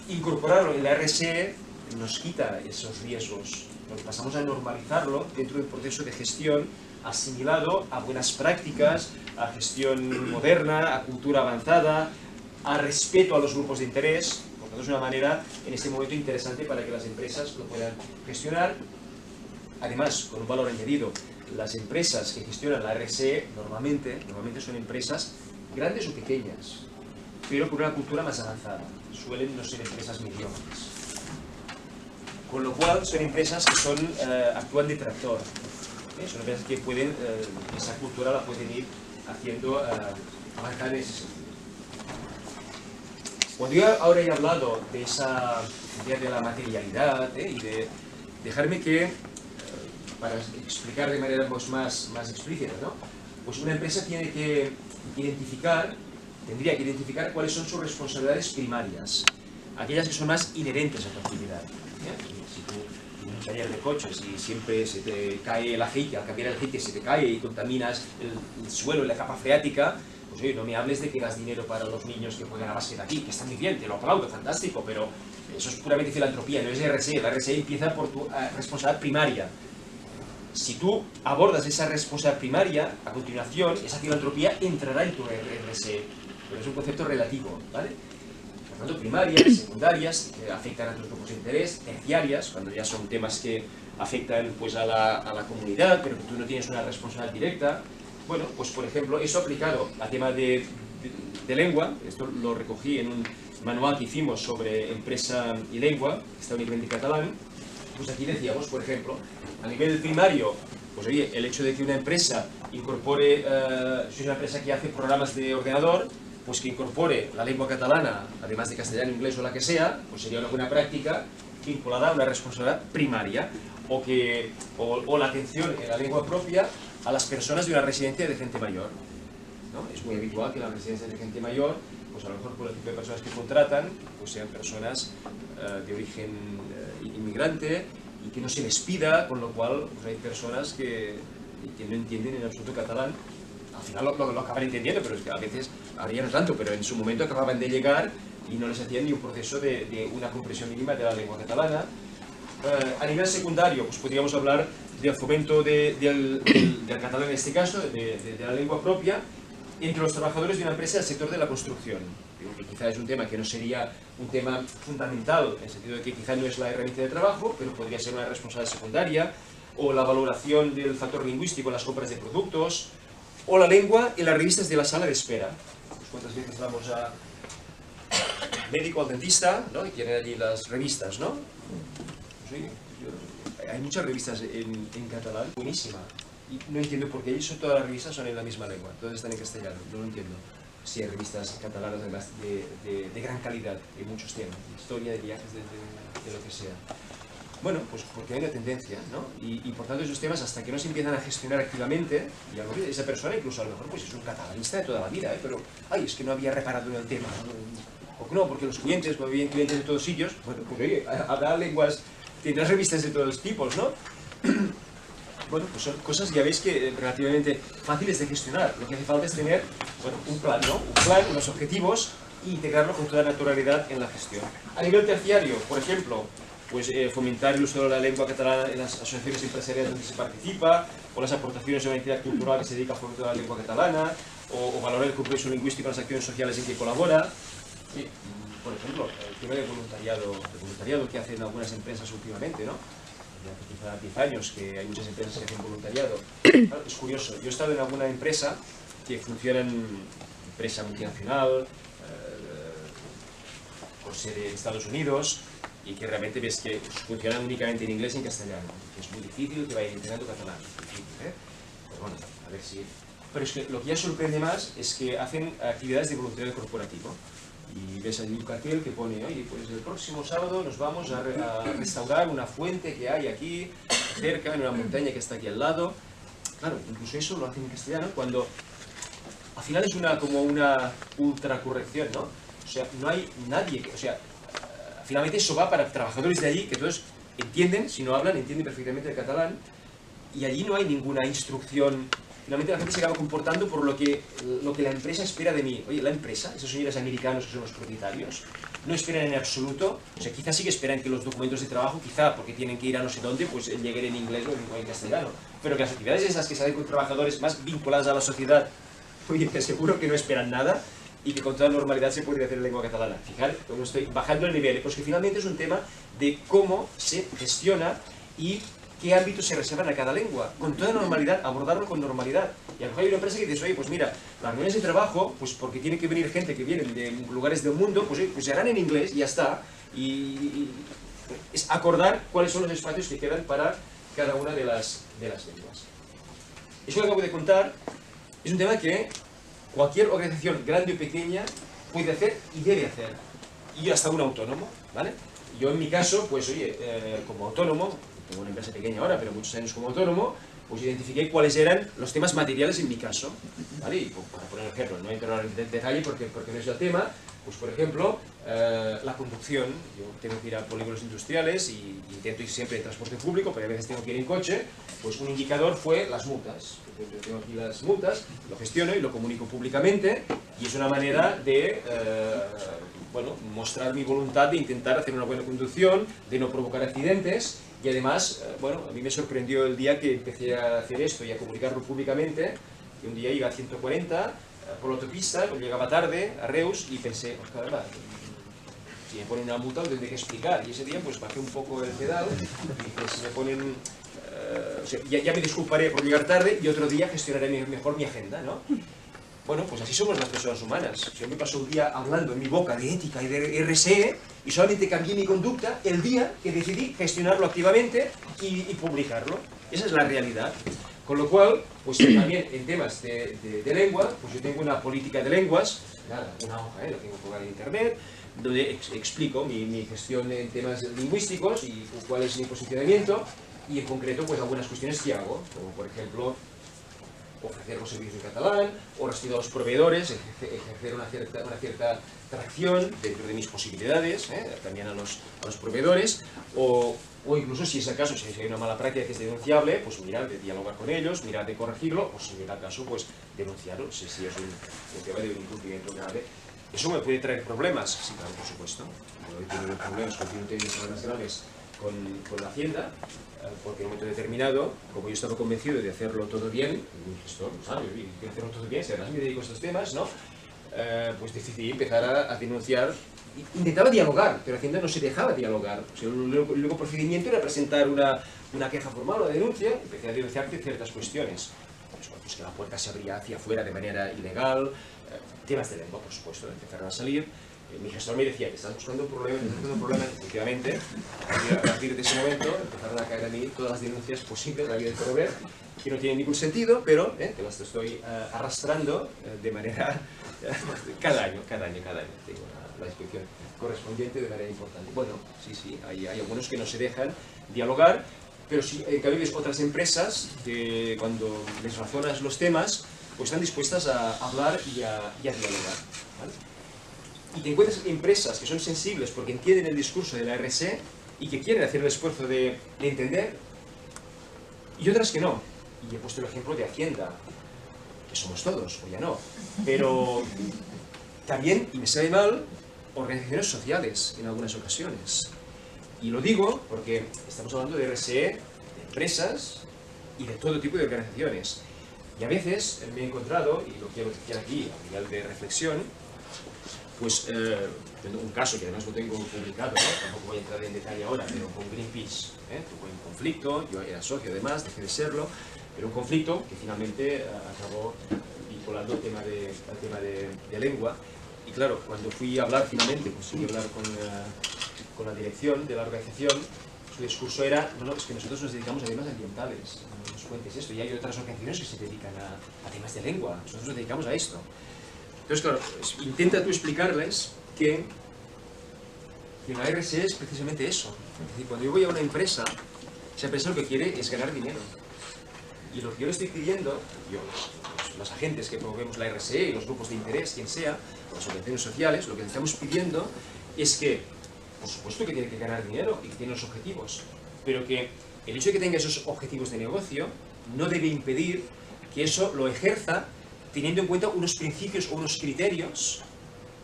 Incorporarlo en la RSE nos quita esos riesgos, porque pasamos a normalizarlo dentro del proceso de gestión asimilado a buenas prácticas, a gestión moderna, a cultura avanzada, a respeto a los grupos de interés. Por tanto, es una manera en este momento interesante para que las empresas lo puedan gestionar. Además, con un valor añadido, las empresas que gestionan la RSE normalmente son empresas grandes o pequeñas, pero con una cultura más avanzada. Suelen no ser empresas mediocres. Con lo cual, son empresas que actúan de tractor. Son empresas que pueden, esa cultura la pueden ir haciendo avanzar en ese sentido. Cuando yo ahora he hablado de esa idea de la materialidad y de dejarme que, para explicar de manera pues, más explícita, ¿no? Pues una empresa tiene que tendría que identificar cuáles son sus responsabilidades primarias, aquellas que son más inherentes a tu actividad. Si tú tienes un taller de coches y siempre se te cae el aceite, al cambiar el aceite se te cae y contaminas el suelo y la capa freática, pues oye, no me hables de que das dinero para los niños que juegan a básquet aquí, que está muy bien, te lo aplaudo, fantástico, pero eso es puramente filantropía, no es RSE. La RSE empieza por tu responsabilidad primaria. Si tú abordas esa responsabilidad primaria, a continuación, esa filantropía entrará en tu RSE, pero es un concepto relativo, ¿vale? Por tanto, primarias, secundarias, que afectan a tus grupos de interés, terciarias, cuando ya son temas que afectan pues, a la comunidad, pero que tú no tienes una responsabilidad directa. Bueno, pues por ejemplo, eso aplicado al tema de lengua, esto lo recogí en un manual que hicimos sobre empresa y lengua, que está únicamente en catalán. Pues aquí decíamos, por ejemplo, a nivel primario, pues oye, el hecho de que una empresa incorpore, si es una empresa que hace programas de ordenador, pues que incorpore la lengua catalana, además de castellano, inglés o la que sea, pues sería una buena práctica vinculada a una responsabilidad primaria, o la atención en la lengua propia a las personas de una residencia de gente mayor. ¿no? Es muy habitual que en las residencias de gente mayor, pues a lo mejor por el tipo de personas que contratan, pues sean personas de origen inmigrante y que no se les pida, con lo cual pues hay personas que no entienden en absoluto catalán. Al final lo acaban entendiendo, pero es que a veces, ahora ya no tanto, pero en su momento acababan de llegar y no les hacían ni un proceso de una comprensión mínima de la lengua catalana. A nivel secundario, pues podríamos hablar del fomento del catalán en este caso, de la lengua propia, entre los trabajadores de una empresa del sector de la construcción. Digo que quizá es un tema que no sería un tema fundamental, en el sentido de que quizá no es la herramienta de trabajo, pero podría ser una responsabilidad secundaria, o la valoración del factor lingüístico en las compras de productos, o la lengua en las revistas de la sala de espera. Pues cuántas veces vamos a médico, al dentista, ¿no? Y tienen allí las revistas, ¿no? Sí, hay muchas revistas en catalán, buenísima. Y no entiendo por qué todas las revistas son en la misma lengua, todas están en castellano, no lo entiendo. Sí, hay revistas catalanas de gran calidad, de muchos temas, de historia, de viajes, de lo que sea. Bueno, pues porque hay una tendencia, ¿no? Y por tanto esos temas, hasta que no se empiezan a gestionar activamente, y a lo mejor esa persona incluso a lo mejor pues es un catalanista de toda la vida, pero ay, es que no había reparado en el tema, ¿no? O no, porque los clientes, cuando vienen clientes de todos sitios, bueno, pues oye, habrá lenguas, tendrás revistas de todos los tipos, ¿no? Bueno, pues son cosas, ya veis, que relativamente fáciles de gestionar. Lo que hace falta es tener, bueno, un plan, ¿no? Un plan, unos objetivos, e integrarlo con toda naturalidad en la gestión. A nivel terciario, por ejemplo, pues fomentar el uso de la lengua catalana en las asociaciones empresariales donde se participa, o las aportaciones a una entidad cultural que se dedica a fomentar la lengua catalana, o valorar el compromiso lingüístico en las acciones sociales en que colabora. Sí, por ejemplo, el tema de voluntariado que hacen algunas empresas últimamente, ¿no? Ya quizá 10 años que hay muchas empresas que hacen voluntariado. Claro, es curioso, yo he estado en alguna empresa que funciona empresa multinacional, con sede en Estados Unidos, y que realmente ves que funcionan únicamente en inglés y en castellano. Es muy difícil que vayan entrenando catalán. Difícil, ¿eh? Pero bueno, a ver si... Pero es que lo que ya sorprende más es que hacen actividades de voluntariado corporativo. Y ves allí un cartel que pone, oye, pues el próximo sábado nos vamos a restaurar una fuente que hay aquí, cerca, en una montaña que está aquí al lado. Claro, incluso eso lo hacen en castellano, cuando al final es como una ultracorrección, ¿no? O sea, no hay nadie que... O sea, finalmente eso va para trabajadores de allí, que todos entienden, si no hablan, entienden perfectamente el catalán, y allí no hay ninguna instrucción. Finalmente la gente se acaba comportando por lo que la empresa espera de mí. Oye, la empresa, esos señores americanos que son los propietarios, no esperan en absoluto, o sea, quizás sí que esperan que los documentos de trabajo, quizá porque tienen que ir a no sé dónde, pues lleguen en inglés o en castellano. Pero que las actividades esas que salen con trabajadores más vinculadas a la sociedad, oye, te aseguro que no esperan nada y que con toda normalidad se puede hacer en lengua catalana. Fijar, como estoy bajando el nivel, pues que finalmente es un tema de cómo se gestiona y qué ámbitos se reservan a cada lengua, con toda normalidad, abordarlo con normalidad. Y a lo mejor hay una empresa que dice, oye, pues mira, las reuniones de trabajo, pues porque tiene que venir gente que viene de lugares del mundo, pues se harán en inglés y ya está. Y es acordar cuáles son los espacios que quedan para cada una de las lenguas. Eso que acabo de contar es un tema que cualquier organización, grande o pequeña, puede hacer y debe hacer. Y hasta un autónomo, ¿vale? Yo en mi caso, pues oye, como autónomo, tengo una empresa pequeña ahora, pero muchos años como autónomo, pues identifiqué cuáles eran los temas materiales en mi caso, ¿vale? Y para poner un ejemplo, no entro en detalle porque no es el tema, pues por ejemplo, la conducción. Yo tengo que ir a polígonos industriales y intento ir siempre en transporte público, pero a veces tengo que ir en coche. Pues un indicador fue las multas. Yo tengo aquí las multas, lo gestiono y lo comunico públicamente, y es una manera de bueno, mostrar mi voluntad de intentar hacer una buena conducción, de no provocar accidentes. Y además, bueno, a mí me sorprendió el día que empecé a hacer esto y a comunicarlo públicamente, que un día iba a 140 por la autopista, llegaba tarde a Reus y pensé, pues caramba, si me ponen una multa lo tendré que explicar. Y ese día pues bajé un poco el pedal y pues si me ponen... o sea, ya me disculparé por llegar tarde y otro día gestionaré mejor mi agenda, ¿no? Bueno, pues así somos las personas humanas. Yo me paso un día hablando en mi boca de ética y de RSE y solamente cambié mi conducta el día que decidí gestionarlo activamente y publicarlo. Esa es la realidad. Con lo cual, pues también en temas de lengua, pues yo tengo una política de lenguas, nada, una hoja, la tengo colgada en internet, donde explico mi gestión en temas lingüísticos y cuál es mi posicionamiento, y en concreto pues algunas cuestiones que hago, como por ejemplo ofrecer los servicios en catalán, o respecto a los proveedores, ejercer una cierta tracción dentro de mis posibilidades, también a los proveedores, o incluso si es el caso, si hay una mala práctica que es denunciable, pues mirar de dialogar con ellos, mirar de corregirlo, o si llega el caso, pues denunciarlo, si es un tema de un incumplimiento grave. ¿Eso me puede traer problemas? Sí, claro, por supuesto. Yo he tenido problemas, continuo teniendo problemas graves con la Hacienda, porque en un momento determinado, como yo estaba convencido de hacerlo todo bien, mi gestor lo sabe, quiero hacerlo todo bien, si además me dedico a estos temas, ¿no? Pues decidí empezar a denunciar. Intentaba dialogar, pero Hacienda no se dejaba dialogar. O sea, el único procedimiento era presentar una queja formal o denuncia, empecé a denunciar ciertas cuestiones. Pues que la puerta se abría hacia afuera de manera ilegal, temas de lengua, por supuesto, empezaron a salir. Mi gestor me decía que estás buscando un problema, efectivamente, a partir de ese momento empezaron a caer a mí todas las denuncias posibles, la vida de proveer, que no tienen ningún sentido, pero que las estoy arrastrando de manera, cada año tengo la inspección correspondiente de manera importante. Bueno, sí, hay algunos que no se dejan dialogar, pero sí, en cambio ves otras empresas que cuando les razonas los temas, pues están dispuestas a hablar y a dialogar, ¿vale? Y te encuentras empresas que son sensibles porque entienden el discurso de la RSE y que quieren hacer el esfuerzo de entender, y otras que no. Y he puesto el ejemplo de Hacienda, que somos todos, o ya no, pero también, y me sabe mal, organizaciones sociales en algunas ocasiones. Y lo digo porque estamos hablando de RSE, de empresas y de todo tipo de organizaciones. Y a veces me he encontrado, y lo quiero decir aquí a nivel de reflexión, pues un caso que además lo tengo publicado, ¿no? Tampoco voy a entrar en detalle ahora, pero con Greenpeace tuvo un conflicto, yo era socio además, dejé de serlo, pero un conflicto que finalmente acabó vinculando al tema de lengua. Y claro, cuando fui a hablar finalmente, conseguí hablar con la dirección de la organización, su discurso era, no, es que nosotros nos dedicamos a temas ambientales, no nos cuentes esto, y hay otras organizaciones que se dedican a temas de lengua, nosotros nos dedicamos a esto. Entonces, claro, intenta tú explicarles que la RSE es precisamente eso. Es decir, cuando yo voy a una empresa, esa empresa lo que quiere es ganar dinero. Y lo que yo le estoy pidiendo, los agentes que promovemos la RSE y los grupos de interés, quien sea, las organizaciones sociales, lo que le estamos pidiendo es que, por supuesto que tiene que ganar dinero y que tiene los objetivos, pero que el hecho de que tenga esos objetivos de negocio no debe impedir que eso lo ejerza teniendo en cuenta unos principios o unos criterios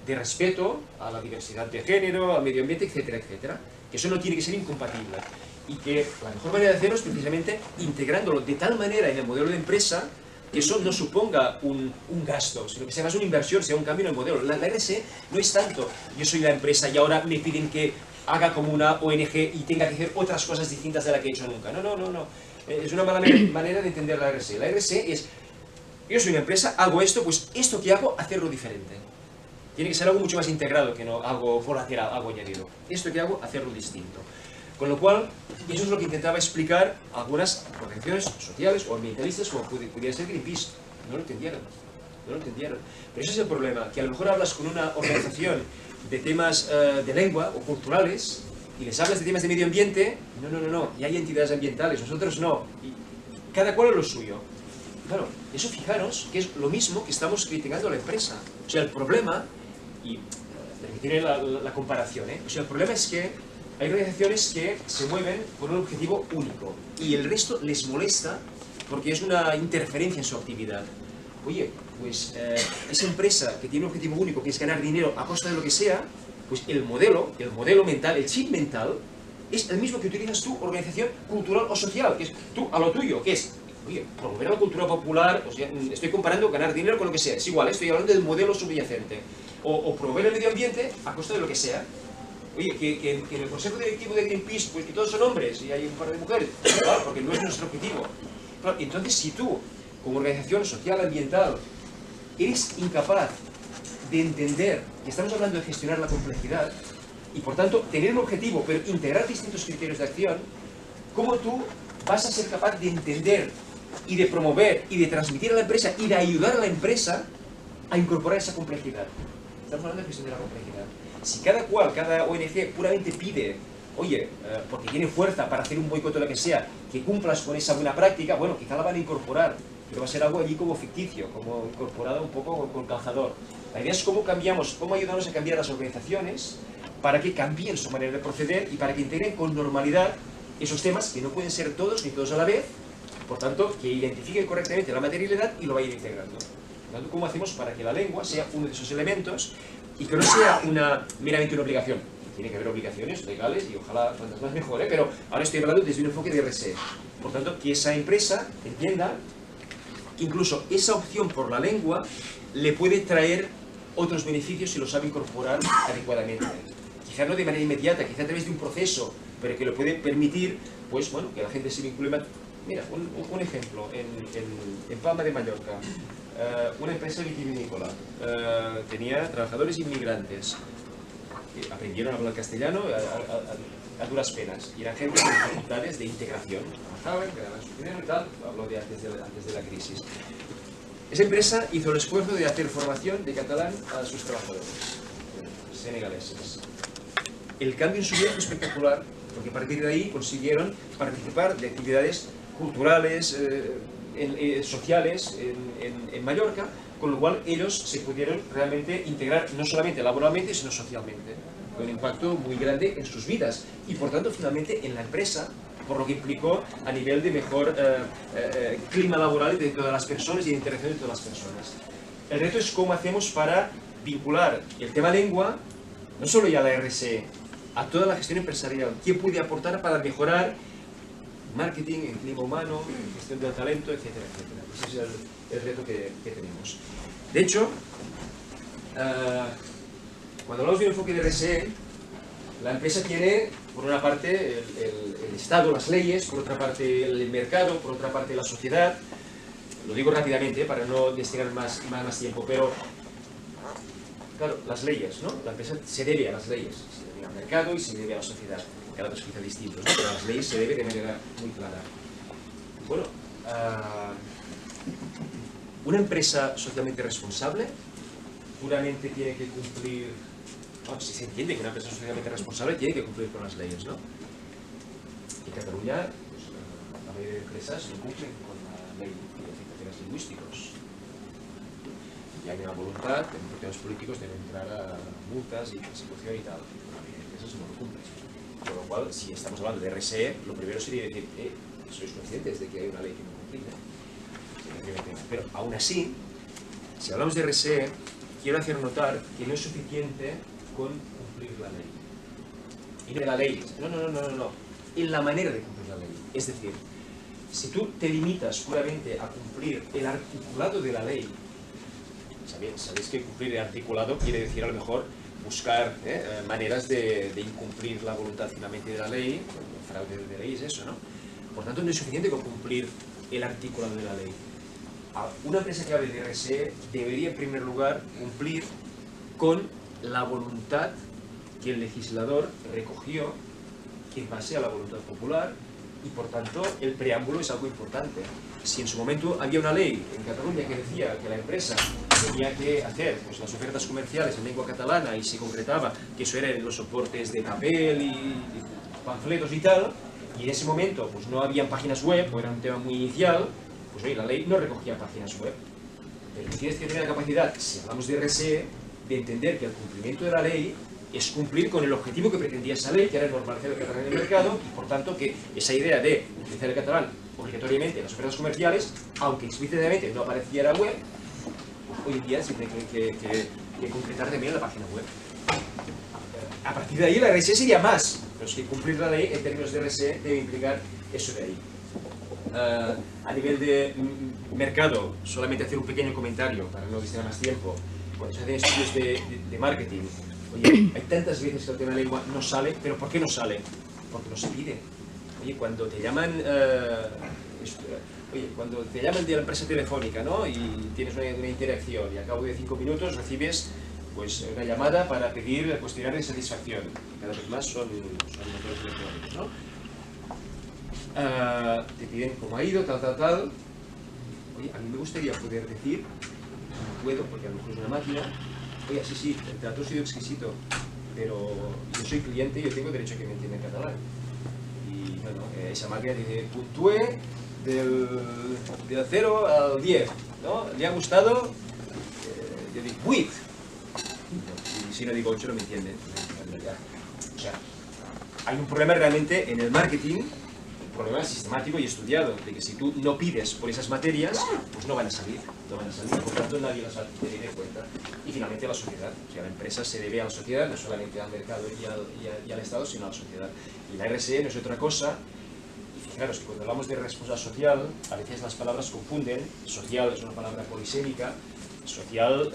de respeto a la diversidad de género, al medio ambiente, etcétera, etcétera. Que eso no tiene que ser incompatible. Y que la mejor manera de hacerlo es precisamente integrándolo de tal manera en el modelo de empresa que eso no suponga un gasto, sino que sea más una inversión, sea un cambio en el modelo. La RSE no es tanto, yo soy la empresa y ahora me piden que haga como una ONG y tenga que hacer otras cosas distintas de las que he hecho nunca. No. Es una mala manera de entender la RSE. La RSE es, yo soy una empresa, hago esto, pues esto que hago, hacerlo diferente. Tiene que ser algo mucho más integrado que no algo colateral, algo añadido. Esto que hago, hacerlo distinto. Con lo cual, eso es lo que intentaba explicar a algunas organizaciones sociales o ambientalistas, como pudiera ser Greenpeace. No lo entendieron. Pero ese es el problema, que a lo mejor hablas con una organización de temas de lengua o culturales y les hablas de temas de medio ambiente. No, y hay entidades ambientales, nosotros no. Y cada cual es lo suyo. Claro, eso fijaros que es lo mismo que estamos criticando a la empresa. O sea, el problema, y permitiré la comparación, o sea, el problema es que hay organizaciones que se mueven por un objetivo único y el resto les molesta porque es una interferencia en su actividad. Oye, pues esa empresa que tiene un objetivo único, que es ganar dinero a costa de lo que sea, pues el modelo mental, el chip mental, es el mismo que utilizas tu organización cultural o social, que es tú a lo tuyo, que es, oye, promover la cultura popular, o sea, estoy comparando ganar dinero con lo que sea, es igual, estoy hablando del modelo subyacente, o promover el medio ambiente a costa de lo que sea. Oye, que en el consejo directivo de Greenpeace, pues que todos son hombres y hay un par de mujeres, claro, porque no es nuestro objetivo. Claro, entonces, si tú, como organización social ambiental, eres incapaz de entender que estamos hablando de gestionar la complejidad y, por tanto, tener un objetivo, pero integrar distintos criterios de acción, ¿cómo tú vas a ser capaz de entender y de promover y de transmitir a la empresa y de ayudar a la empresa a incorporar esa complejidad? Estamos hablando de gestión de la complejidad. Si cada ONG puramente pide, oye, porque tiene fuerza para hacer un boicot o lo que sea, que cumplas con esa buena práctica, bueno, quizá la van a incorporar. pero va a ser algo allí como ficticio, como incorporado un poco con calzador. La idea es cómo cambiamos, cómo ayudamos a cambiar las organizaciones para que cambien su manera de proceder y para que integren con normalidad esos temas que no pueden ser todos ni todos a la vez, por tanto, que identifiquen correctamente la materialidad y lo vayan integrando. Por tanto, ¿cómo hacemos para que la lengua sea uno de esos elementos y que no sea meramente una obligación? Tiene que haber obligaciones legales y ojalá cuantas más mejor, pero ahora estoy hablando desde un enfoque de RSE. Por tanto, que esa empresa entienda que incluso esa opción por la lengua le puede traer otros beneficios si lo sabe incorporar adecuadamente. Quizá no de manera inmediata, quizá a través de un proceso, pero que le puede permitir, pues bueno, que la gente se vincule más. Mira, un ejemplo, en Palma de Mallorca, una empresa vitivinícola, tenía trabajadores inmigrantes, que aprendieron a hablar castellano a duras penas, y eran gente con dificultades de integración, trabajaban, ganaban su dinero y tal, hablo de antes de la crisis. Esa empresa hizo el esfuerzo de hacer formación de catalán a sus trabajadores senegaleses. El cambio en su vida fue espectacular, porque a partir de ahí consiguieron participar de actividades culturales, sociales en Mallorca, con lo cual ellos se pudieron realmente integrar no solamente laboralmente, sino socialmente, con un impacto muy grande en sus vidas y por tanto finalmente en la empresa, por lo que implicó a nivel de mejor clima laboral de todas las personas y de interacción de todas las personas. El reto es cómo hacemos para vincular el tema lengua, no solo ya a la RSE, a toda la gestión empresarial. ¿Qué puede aportar para mejorar marketing, en clima humano, en gestión del talento, etcétera, etcétera? Ese es el reto que tenemos. De hecho, cuando hablamos de un enfoque de RSE, la empresa tiene, por una parte, el Estado, las leyes, por otra parte, el mercado, por otra parte, la sociedad. Lo digo rápidamente para no destinar más tiempo, pero claro, las leyes, ¿no? La empresa se debe a las leyes, se debe al mercado y se debe a la sociedad. Cada persona es distinto, ¿no? Pero a las leyes se debe de manera muy clara. Bueno, una empresa socialmente responsable puramente tiene que cumplir, bueno, si se entiende que una empresa socialmente responsable tiene que cumplir con las leyes, ¿no? En Cataluña, pues, la mayoría de empresas no cumplen con la ley de calificaciones lingüísticos. Y hay una voluntad en los partidos políticos de no entrar a multas y persecución y tal. La mayoría de empresas no lo cumplen. Con lo cual, si estamos hablando de RSE, lo primero sería decir, sois conscientes de que hay una ley que no cumplís. Pero aún así, si hablamos de RSE, quiero hacer notar que no es suficiente con cumplir la ley. Y no de la ley, no. En la manera de cumplir la ley. Es decir, si tú te limitas puramente a cumplir el articulado de la ley, sabéis que cumplir el articulado quiere decir a lo mejor buscar maneras de incumplir la voluntad finalmente de la ley, el fraude de ley es eso, ¿no? Por tanto, no es suficiente con cumplir el articulado de la ley. Una empresa que hable de RSE debería en primer lugar cumplir con la voluntad que el legislador recogió en base a la voluntad popular y por tanto el preámbulo es algo importante. Si en su momento había una ley en Cataluña que decía que la empresa tenía que hacer pues, las ofertas comerciales en lengua catalana y se concretaba que eso era en los soportes de papel y panfletos y tal, y en ese momento pues, no habían páginas web o era un tema muy inicial, pues oye, la ley no recogía páginas web. Pero tienes que tener la capacidad, si hablamos de RSE, de entender que el cumplimiento de la ley es cumplir con el objetivo que pretendía esa ley, que era normalizar el catalán en el mercado, y por tanto que esa idea de utilizar el catalán obligatoriamente en las ofertas comerciales, aunque explícitamente no apareciera web, pues hoy en día se tiene que concretar también en la página web. A partir de ahí la RSE sería más, pero es que cumplir la ley en términos de RSE debe implicar eso de ahí. A nivel de mercado, solamente hacer un pequeño comentario para no destinar más tiempo. Cuando se hacen estudios de marketing, oye, hay tantas veces que el tema de lengua no sale, pero ¿por qué no sale? Porque no se pide. Oye, cuando te llaman, de la empresa telefónica, ¿no? Y tienes una interacción y al cabo de 5 minutos recibes pues, una llamada para pedir el cuestionario de satisfacción. Cada vez más son motores electrónicos, ¿no? Te piden cómo ha ido, tal. Oye, a mí me gustaría poder decir, no puedo porque a lo mejor es una máquina, oye, sí, el trato ha sido exquisito, pero yo soy cliente y yo tengo derecho a que me entienda en catalán. Y bueno, esa máquina dice, puntúe del 0 al 10, ¿no? ¿Le ha gustado? Yo digo 8. Y si no digo 8 no me entienden. O sea, hay un problema realmente en el marketing, un problema sistemático y estudiado, de que si tú no pides por esas materias, pues no van a salir, por tanto nadie las va a tener en cuenta. Y finalmente la sociedad, o sea, la empresa se debe a la sociedad, no solamente al mercado y al Estado, sino a la sociedad. Y la RSE no es otra cosa. Y fijaros que cuando hablamos de responsabilidad social, a veces las palabras confunden. Social es una palabra polisémica. Social,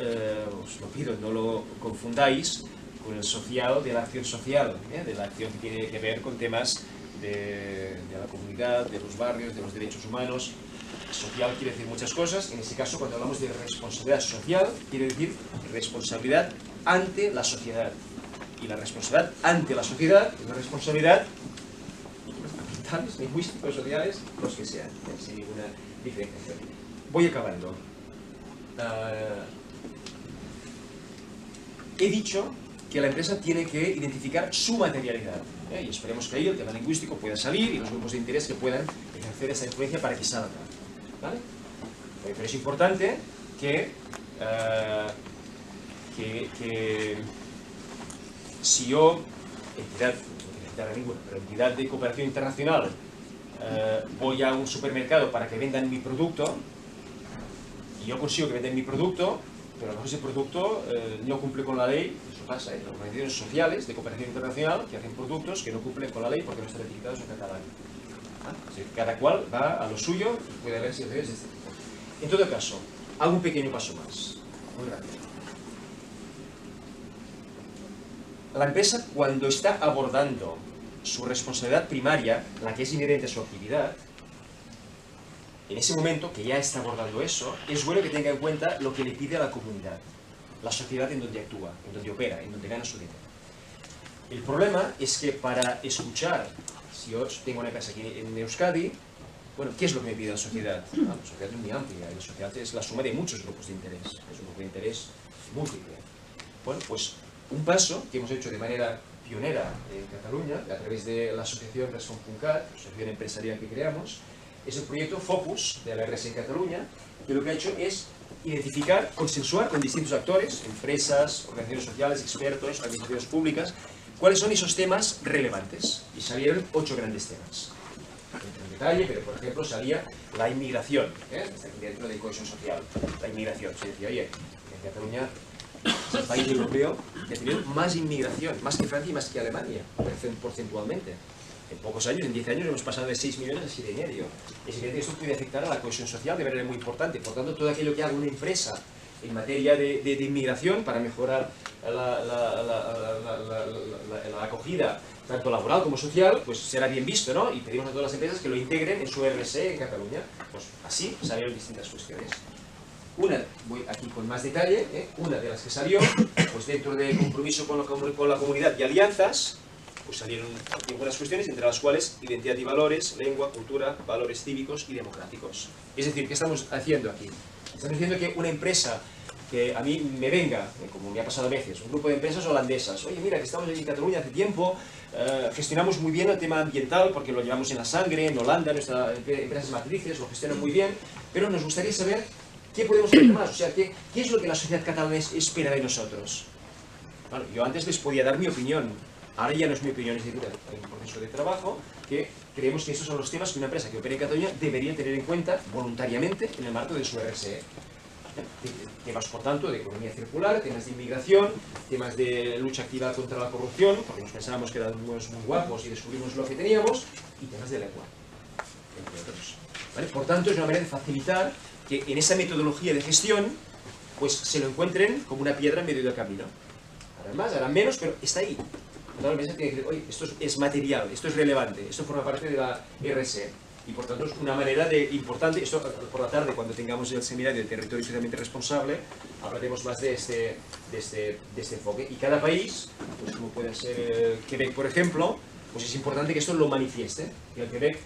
os lo pido, no lo confundáis con el social de la acción social, de la acción que tiene que ver con temas de la comunidad, de los barrios, de los derechos humanos. Social quiere decir muchas cosas. En este caso, cuando hablamos de responsabilidad social, quiere decir responsabilidad ante la sociedad. Y la responsabilidad ante la sociedad es una responsabilidad ambientales, lingüísticos, sociales, los que sean, sin ninguna diferenciación. Voy acabando. He dicho que la empresa tiene que identificar su materialidad, y esperemos que ahí el tema lingüístico pueda salir y los grupos de interés que puedan ejercer esa influencia para que salga, ¿vale? Pero es importante que si yo, entidad de cooperación internacional, voy a un supermercado para que vendan mi producto, y yo consigo que vendan mi producto, pero a lo mejor ese producto no cumple con la ley. Eso pasa, las organizaciones sociales de cooperación internacional que hacen productos que no cumplen con la ley porque no están etiquetados en catalán. O sea, cada cual va a lo suyo y puede haber situaciones de este tipo. En todo caso, hago un pequeño paso más, muy rápido. La empresa, cuando está abordando su responsabilidad primaria, la que es inherente a su actividad, en ese momento que ya está abordando eso, es bueno que tenga en cuenta lo que le pide a la comunidad, la sociedad en donde actúa, en donde opera, en donde gana su dinero. El problema es que para escuchar, si yo tengo una empresa aquí en Euskadi, bueno, ¿qué es lo que me pide la sociedad? La sociedad es muy amplia, y la sociedad es la suma de muchos grupos de interés, es un grupo de interés múltiple. Bueno, pues un paso que hemos hecho de manera pionera en Cataluña, a través de la asociación Respon.cat, la asociación empresarial que creamos, es el proyecto Focus de la RSE en Cataluña, que lo que ha hecho es identificar, consensuar con distintos actores, empresas, organizaciones sociales, expertos, administraciones públicas, cuáles son esos temas relevantes. Y salieron 8 grandes temas. No entro en detalle, pero por ejemplo salía la inmigración, está aquí dentro de cohesión social, la inmigración. Se decía, oye, en Cataluña es el país europeo que ha tenido más inmigración, más que Francia y más que Alemania, porcentualmente. En pocos años, en 10 años, hemos pasado de 6 millones a 7,5. Es evidente que esto puede afectar a la cohesión social de manera muy importante. Por tanto, todo aquello que haga una empresa en materia de inmigración para mejorar la acogida, tanto laboral como social, pues será bien visto, ¿no? Y pedimos a todas las empresas que lo integren en su RSE en Cataluña. Pues así salieron distintas cuestiones. Una, voy aquí con más detalle, una de las que salió, pues dentro de compromiso con la comunidad y alianzas, pues salieron algunas cuestiones, entre las cuales identidad y valores, lengua, cultura, valores cívicos y democráticos. Es decir, ¿qué estamos haciendo aquí? Estamos diciendo que una empresa que a mí me venga, como me ha pasado a veces, un grupo de empresas holandesas, oye, mira, que estamos aquí en Cataluña hace tiempo, gestionamos muy bien el tema ambiental porque lo llevamos en la sangre, en Holanda, nuestras empresas matrices lo gestionan muy bien, pero nos gustaría saber qué podemos hacer más, o sea, qué es lo que la sociedad catalana espera de nosotros. Bueno, yo antes les podía dar mi opinión. Ahora ya no es mi opinión, es decir, hay un proceso de trabajo que creemos que estos son los temas que una empresa que opera en Cataluña debería tener en cuenta voluntariamente en el marco de su RSE. Temas, por tanto, de economía circular, temas de inmigración, temas de lucha activa contra la corrupción, porque nos pensábamos que éramos muy guapos y descubrimos lo que teníamos, y temas de lengua, entre otros. ¿Vale? Por tanto, es una manera de facilitar que en esa metodología de gestión pues se lo encuentren como una piedra en medio del camino. Harán más, harán menos, pero está ahí. La empresa tiene que decir, oye, esto es material, esto es relevante, esto forma parte de la RSE. Y por tanto es una manera importante, esto por la tarde cuando tengamos el seminario de territorio socialmente responsable, hablaremos más de este enfoque. Y cada país, pues como puede ser Quebec por ejemplo, pues es importante que esto lo manifieste, que el Quebec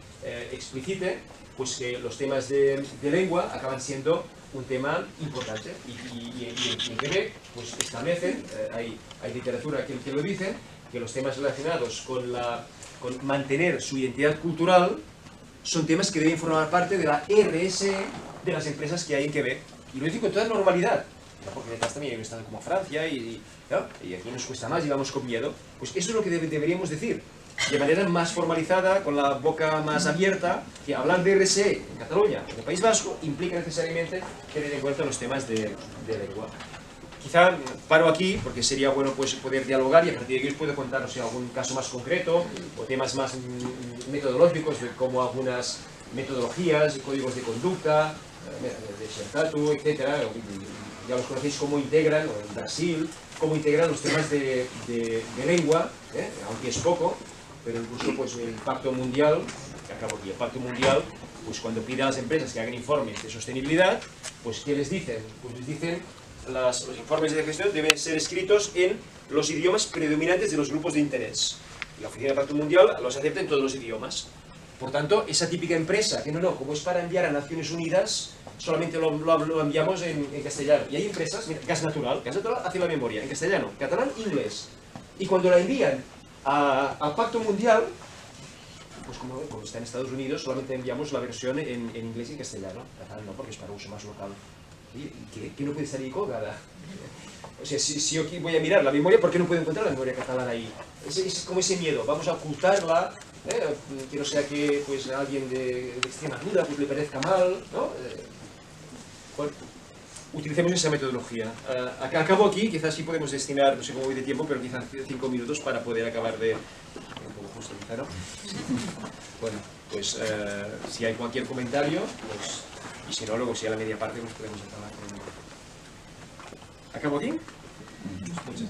explicite pues que los temas de lengua acaban siendo un tema importante. Y en Quebec pues establecen, hay literatura que lo dice, que los temas relacionados con mantener su identidad cultural son temas que deben formar parte de la RSE de las empresas que hay en Quebec. Y lo digo con toda normalidad, porque detrás también hay un estado como Francia ¿no? Y aquí nos cuesta más y vamos con miedo. Pues eso es lo que deberíamos decir, de manera más formalizada, con la boca más abierta, que hablar de RSE en Cataluña, en el País Vasco, implica necesariamente tener en cuenta los temas de lengua. Quizá paro aquí, porque sería bueno pues, poder dialogar y a partir de aquí os puedo contar algún caso más concreto o temas más metodológicos de cómo algunas metodologías y códigos de conducta, de Shertatu, etc. Ya los conocéis cómo integran, o en Brasil, cómo integran los temas de lengua, aunque es poco, pero incluso pues, el Pacto Mundial, que acabo aquí, el Pacto Mundial, pues cuando pide a las empresas que hagan informes de sostenibilidad, pues ¿qué les dicen? Pues les dicen los informes de gestión deben ser escritos en los idiomas predominantes de los grupos de interés. La Oficina del Pacto Mundial los acepta en todos los idiomas. Por tanto, esa típica empresa, que no, como es para enviar a Naciones Unidas, solamente lo enviamos en castellano. Y hay empresas, mira, Gas Natural hace la memoria, en castellano, catalán, inglés. Y cuando la envían al Pacto Mundial, pues como está en Estados Unidos, solamente enviamos la versión en inglés y en castellano. Catalán no, porque es para uso más local. ¿Qué no puede estar ahí colgada? O sea, si yo aquí voy a mirar la memoria, ¿por qué no puedo encontrar la memoria catalana ahí? Es como ese miedo, vamos a ocultarla, que no sea que pues, a alguien de Extremadura pues, le parezca mal, ¿no? Bueno, utilicemos esa metodología. Acabo aquí, quizás sí podemos destinar, no sé cómo voy de tiempo, pero quizás 5 minutos para poder acabar de... Un poco justo, ¿no? Bueno, pues si hay cualquier comentario, pues... Y si no, luego si a la media parte nos podemos acabar con... ¿Acabo aquí? Muchas gracias.